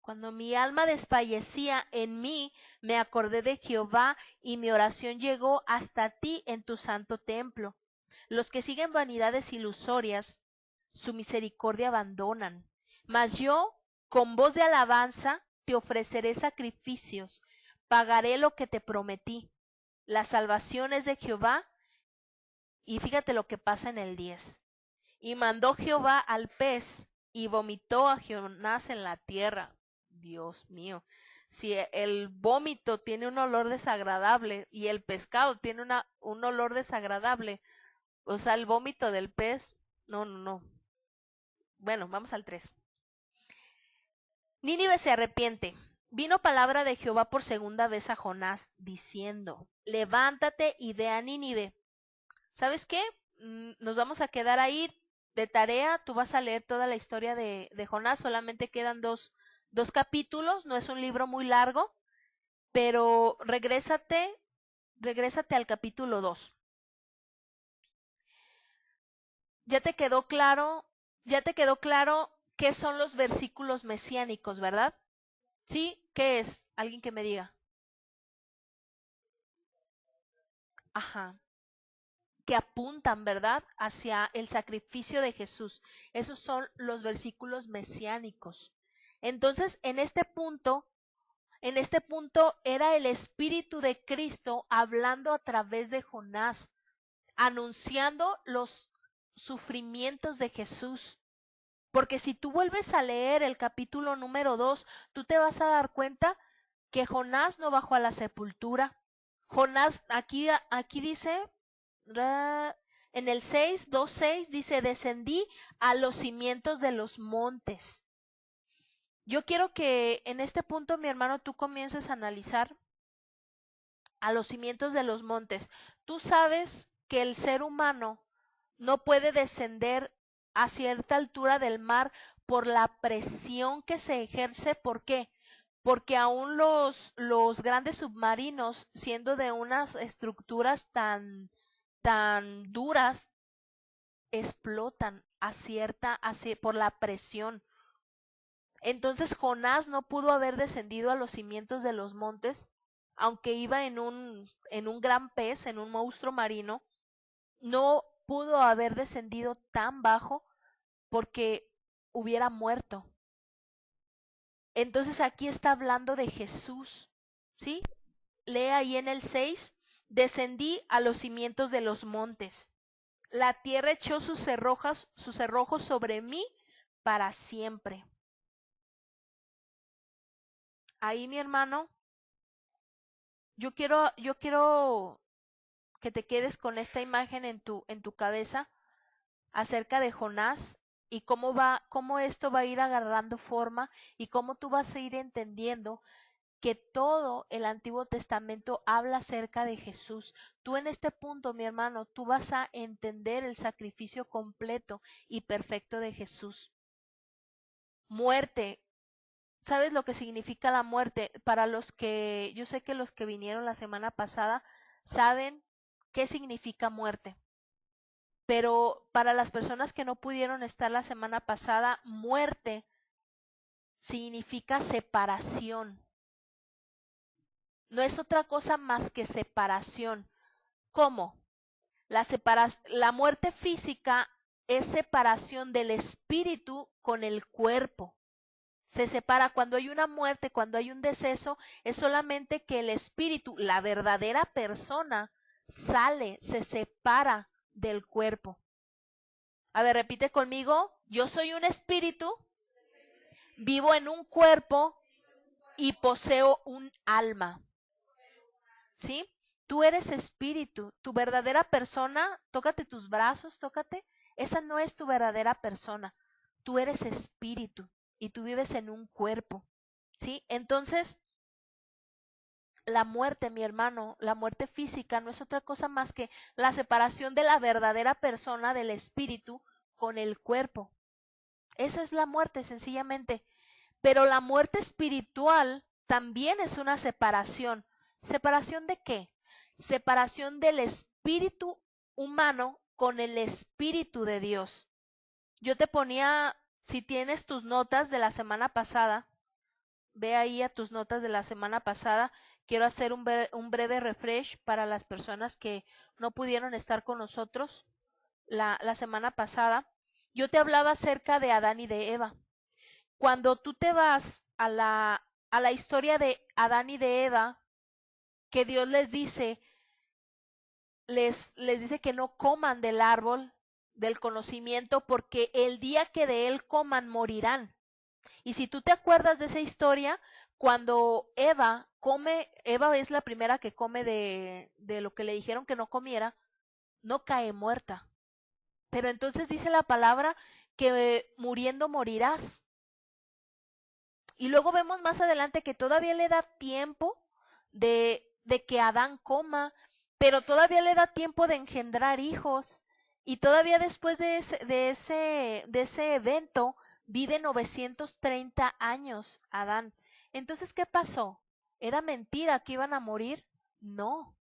Cuando mi alma desfallecía en mí, me acordé de Jehová y mi oración llegó hasta ti en tu santo templo. Los que siguen vanidades ilusorias, su misericordia abandonan. Mas yo, con voz de alabanza, te ofreceré sacrificios, pagaré lo que te prometí. La salvación es de Jehová, y fíjate lo que pasa en el 10. Y mandó Jehová al pez, y vomitó a Jonás en la tierra. Dios mío, si el vómito tiene un olor desagradable y el pescado tiene un olor desagradable, o sea, el vómito del pez, no, no, no. Bueno, vamos al 3. Nínive se arrepiente. Vino palabra de Jehová por segunda vez a Jonás, diciendo, levántate y ve a Nínive. ¿Sabes qué? Nos vamos a quedar ahí de tarea. Tú vas a leer toda la historia de Jonás. Solamente quedan dos capítulos. No es un libro muy largo. Pero regrésate al capítulo 2. Ya te quedó claro, ya te quedó claro qué son los versículos mesiánicos, ¿verdad? ¿Sí? ¿Qué es? Alguien que me diga. Ajá. Que apuntan, ¿verdad? Hacia el sacrificio de Jesús. Esos son los versículos mesiánicos. Entonces, en este punto era el Espíritu de Cristo hablando a través de Jonás, anunciando los sufrimientos de Jesús. Porque si tú vuelves a leer el capítulo número 2, tú te vas a dar cuenta que Jonás no bajó a la sepultura. Jonás, aquí dice, en el 6, 2:6 dice, descendí a los cimientos de los montes. Yo quiero que en este punto, mi hermano, tú comiences a analizar a los cimientos de los montes. Tú sabes que el ser humano no puede descender a cierta altura del mar por la presión que se ejerce. ¿Por qué? Porque aún los grandes submarinos, siendo de unas estructuras tan duras, explotan por la presión. Entonces Jonás no pudo haber descendido a los cimientos de los montes, aunque iba en un gran pez, en un monstruo marino, no pudo haber descendido tan bajo porque hubiera muerto. Entonces aquí está hablando de Jesús, ¿sí? Lee ahí en el 6, descendí a los cimientos de los montes. La tierra echó sus cerrojos sobre mí para siempre. Ahí, mi hermano, yo quiero que te quedes con esta imagen en tu cabeza acerca de Jonás y cómo esto va a ir agarrando forma y cómo tú vas a ir entendiendo que todo el Antiguo Testamento habla acerca de Jesús. Tú en este punto, mi hermano, tú vas a entender el sacrificio completo y perfecto de Jesús. Muerte. ¿Sabes lo que significa la muerte? Yo sé que los que vinieron la semana pasada saben qué significa muerte. Pero para las personas que no pudieron estar la semana pasada, muerte significa separación. No es otra cosa más que separación. ¿Cómo? La muerte física es separación del espíritu con el cuerpo. Se separa cuando hay una muerte, cuando hay un deceso, es solamente que el espíritu, la verdadera persona, se separa del cuerpo. A ver, repite conmigo, yo soy un espíritu, vivo en un cuerpo y poseo un alma. ¿Sí? Tú eres espíritu, tu verdadera persona, tócate tus brazos, tócate, esa no es tu verdadera persona, tú eres espíritu y tú vives en un cuerpo, ¿sí? Entonces, la muerte, mi hermano, la muerte física no es otra cosa más que la separación de la verdadera persona del espíritu con el cuerpo. Esa es la muerte, sencillamente. Pero la muerte espiritual también es una separación. ¿Separación de qué? Separación del espíritu humano con el espíritu de Dios. Yo te ponía, si tienes tus notas de la semana pasada, ve ahí a tus notas de la semana pasada. Quiero hacer un breve refresh para las personas que no pudieron estar con nosotros la semana pasada. Yo te hablaba acerca de Adán y de Eva. Cuando tú te vas a la historia de Adán y de Eva, que Dios les dice que no coman del árbol del conocimiento porque el día que de él coman morirán. Y si tú te acuerdas de esa historia, cuando Eva es la primera que come de lo que le dijeron que no comiera, no cae muerta. Pero entonces dice la palabra que muriendo morirás. Y luego vemos más adelante que todavía le da tiempo de que Adán coma, pero todavía le da tiempo de engendrar hijos. Y todavía después de ese evento vive 930 años Adán. Entonces, ¿qué pasó? ¿Era mentira que iban a morir? No.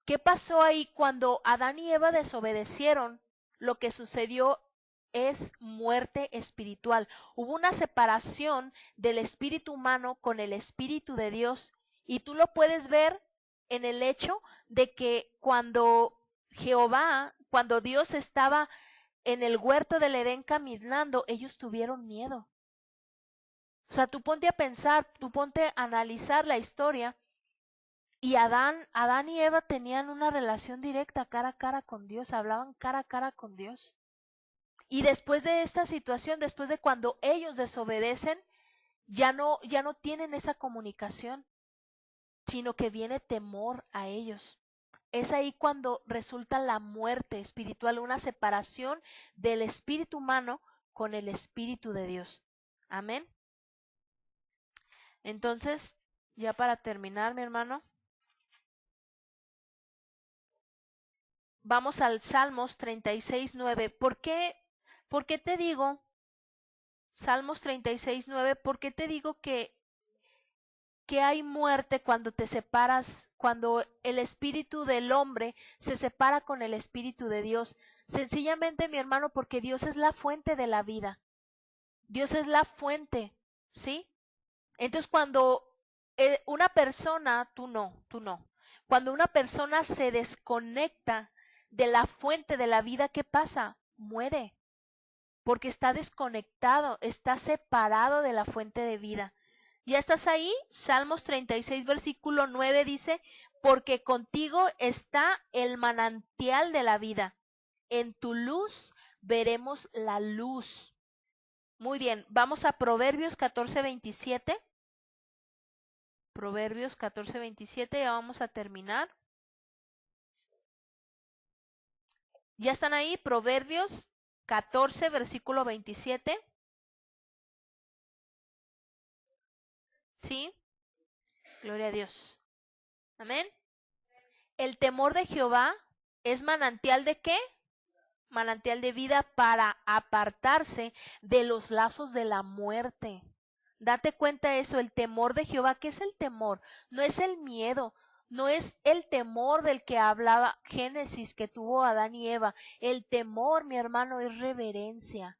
¿Qué pasó ahí cuando Adán y Eva desobedecieron? Lo que sucedió es muerte espiritual. Hubo una separación del espíritu humano con el espíritu de Dios. Y tú lo puedes ver en el hecho de que cuando Dios estaba en el huerto del Edén caminando, ellos tuvieron miedo. O sea, tú ponte a pensar, tú ponte a analizar la historia. Y Adán y Eva tenían una relación directa cara a cara con Dios, hablaban cara a cara con Dios. Y después de esta situación, después de cuando ellos desobedecen, ya no tienen esa comunicación, sino que viene temor a ellos. Es ahí cuando resulta la muerte espiritual, una separación del espíritu humano con el espíritu de Dios. Amén. Entonces, ya para terminar, mi hermano, vamos al Salmos 36:9. Por qué te digo, Salmos 36:9, por qué te digo que hay muerte cuando te separas, cuando el espíritu del hombre se separa con el espíritu de Dios? Sencillamente, mi hermano, porque Dios es la fuente de la vida. Dios es la fuente, ¿sí? Entonces, cuando una persona, tú no. Cuando una persona se desconecta de la fuente de la vida, ¿qué pasa? Muere, porque está desconectado, está separado de la fuente de vida. ¿Ya estás ahí? Salmos 36, versículo 9 dice, porque contigo está el manantial de la vida. En tu luz veremos la luz. Muy bien, vamos a Proverbios 14:27. Proverbios 14:27, ya vamos a terminar. ¿Ya están ahí? Proverbios 14, versículo 27. ¿Sí? Gloria a Dios. Amén. El temor de Jehová es manantial de qué? Manantial de vida para apartarse de los lazos de la muerte. Date cuenta de eso, el temor de Jehová. ¿Qué es el temor? No es el miedo, no es el temor del que hablaba Génesis que tuvo Adán y Eva. El temor, mi hermano, es reverencia.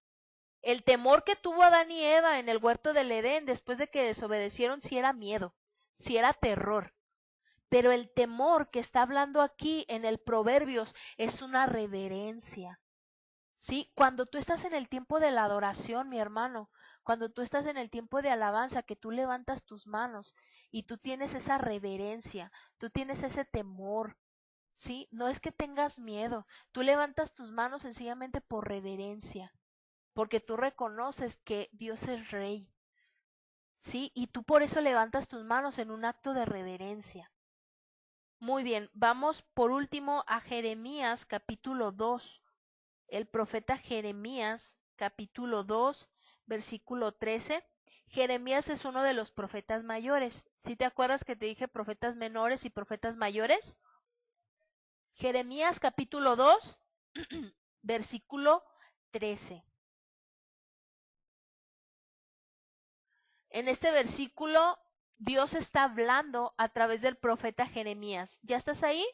El temor que tuvo Adán y Eva en el huerto del Edén después de que desobedecieron sí era miedo, sí era terror. Pero el temor que está hablando aquí en el Proverbios es una reverencia. Sí, cuando tú estás en el tiempo de la adoración, mi hermano, cuando tú estás en el tiempo de alabanza, que tú levantas tus manos y tú tienes esa reverencia, tú tienes ese temor, ¿sí? No es que tengas miedo, tú levantas tus manos sencillamente por reverencia, porque tú reconoces que Dios es rey, ¿sí? Y tú por eso levantas tus manos en un acto de reverencia. Muy bien, vamos por último a Jeremías capítulo 2. El profeta Jeremías, capítulo 2, versículo 13. Jeremías es uno de los profetas mayores. ¿Sí te acuerdas que te dije profetas menores y profetas mayores? Jeremías, capítulo 2, versículo 13. En este versículo, Dios está hablando a través del profeta Jeremías. ¿Ya estás ahí?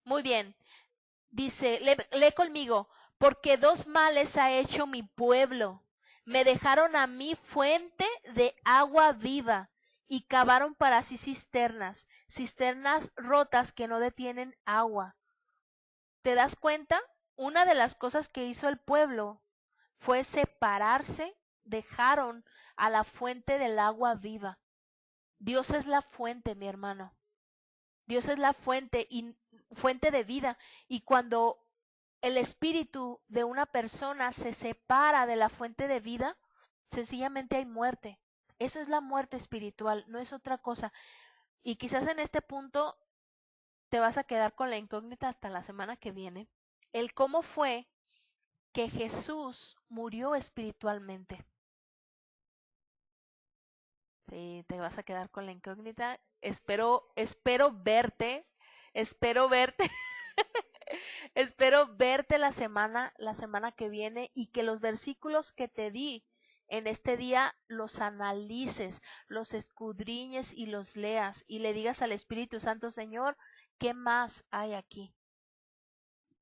Muy bien. Dice, lee conmigo, porque dos males ha hecho mi pueblo. Me dejaron a mí fuente de agua viva y cavaron para sí cisternas, cisternas rotas que no detienen agua. ¿Te das cuenta? Una de las cosas que hizo el pueblo fue separarse, dejaron a la fuente del agua viva. Dios es la fuente, mi hermano. Dios es la fuente y fuente de vida. Y cuando el espíritu de una persona se separa de la fuente de vida, sencillamente hay muerte. Eso es la muerte espiritual, no es otra cosa. Y quizás en este punto te vas a quedar con la incógnita hasta la semana que viene. El cómo fue que Jesús murió espiritualmente. Sí, te vas a quedar con la incógnita. Espero verte espero verte la semana que viene y que los versículos que te di en este día los analices, los escudriñes y los leas y le digas al Espíritu Santo, Señor, ¿qué más hay aquí?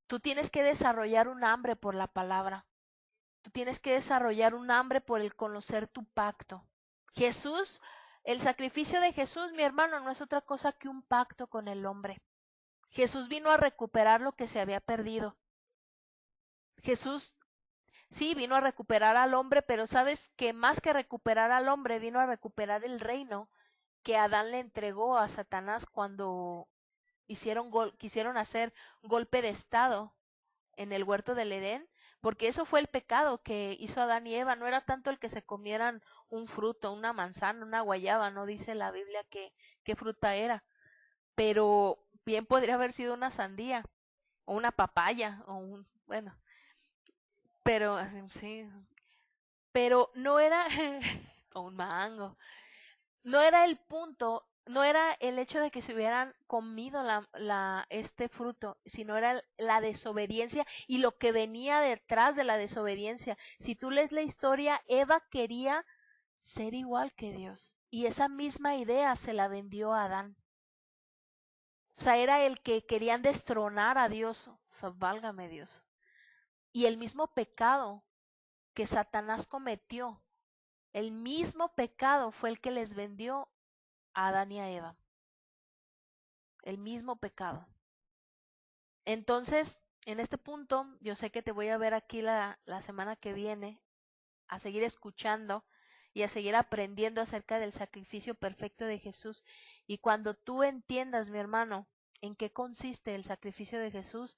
Tú tienes que desarrollar un hambre por la palabra. Tú tienes que desarrollar un hambre por el conocer tu pacto. Jesús, el sacrificio de Jesús, mi hermano, no es otra cosa que un pacto con el hombre. Jesús vino a recuperar lo que se había perdido. Jesús sí vino a recuperar al hombre, pero sabes que más que recuperar al hombre, vino a recuperar el reino que Adán le entregó a Satanás cuando quisieron hacer golpe de estado en el huerto del Edén, porque eso fue el pecado que hizo Adán y Eva, no era tanto el que se comieran un fruto, una manzana, una guayaba, no dice la Biblia qué fruta era, pero bien podría haber sido una sandía, o una papaya, bueno, pero sí, pero no era, o un mango, no era el punto, no era el hecho de que se hubieran comido este fruto, sino era la desobediencia y lo que venía detrás de la desobediencia. Si tú lees la historia, Eva quería ser igual que Dios y esa misma idea se la vendió a Adán. O sea, era el que querían destronar a Dios, o sea, válgame Dios. Y el mismo pecado que Satanás cometió, el mismo pecado fue el que les vendió a Adán y a Eva. El mismo pecado. Entonces, en este punto, yo sé que te voy a ver aquí la semana que viene, a seguir escuchando y a seguir aprendiendo acerca del sacrificio perfecto de Jesús. Y cuando tú entiendas, mi hermano, en qué consiste el sacrificio de Jesús,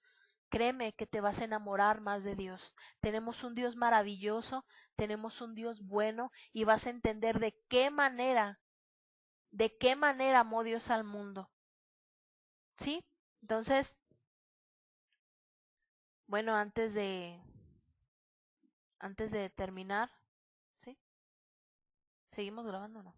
créeme que te vas a enamorar más de Dios. Tenemos un Dios maravilloso, tenemos un Dios bueno y vas a entender de qué manera amó Dios al mundo. ¿Sí? Entonces, bueno, antes de terminar, ¿sí? ¿Seguimos grabando o no?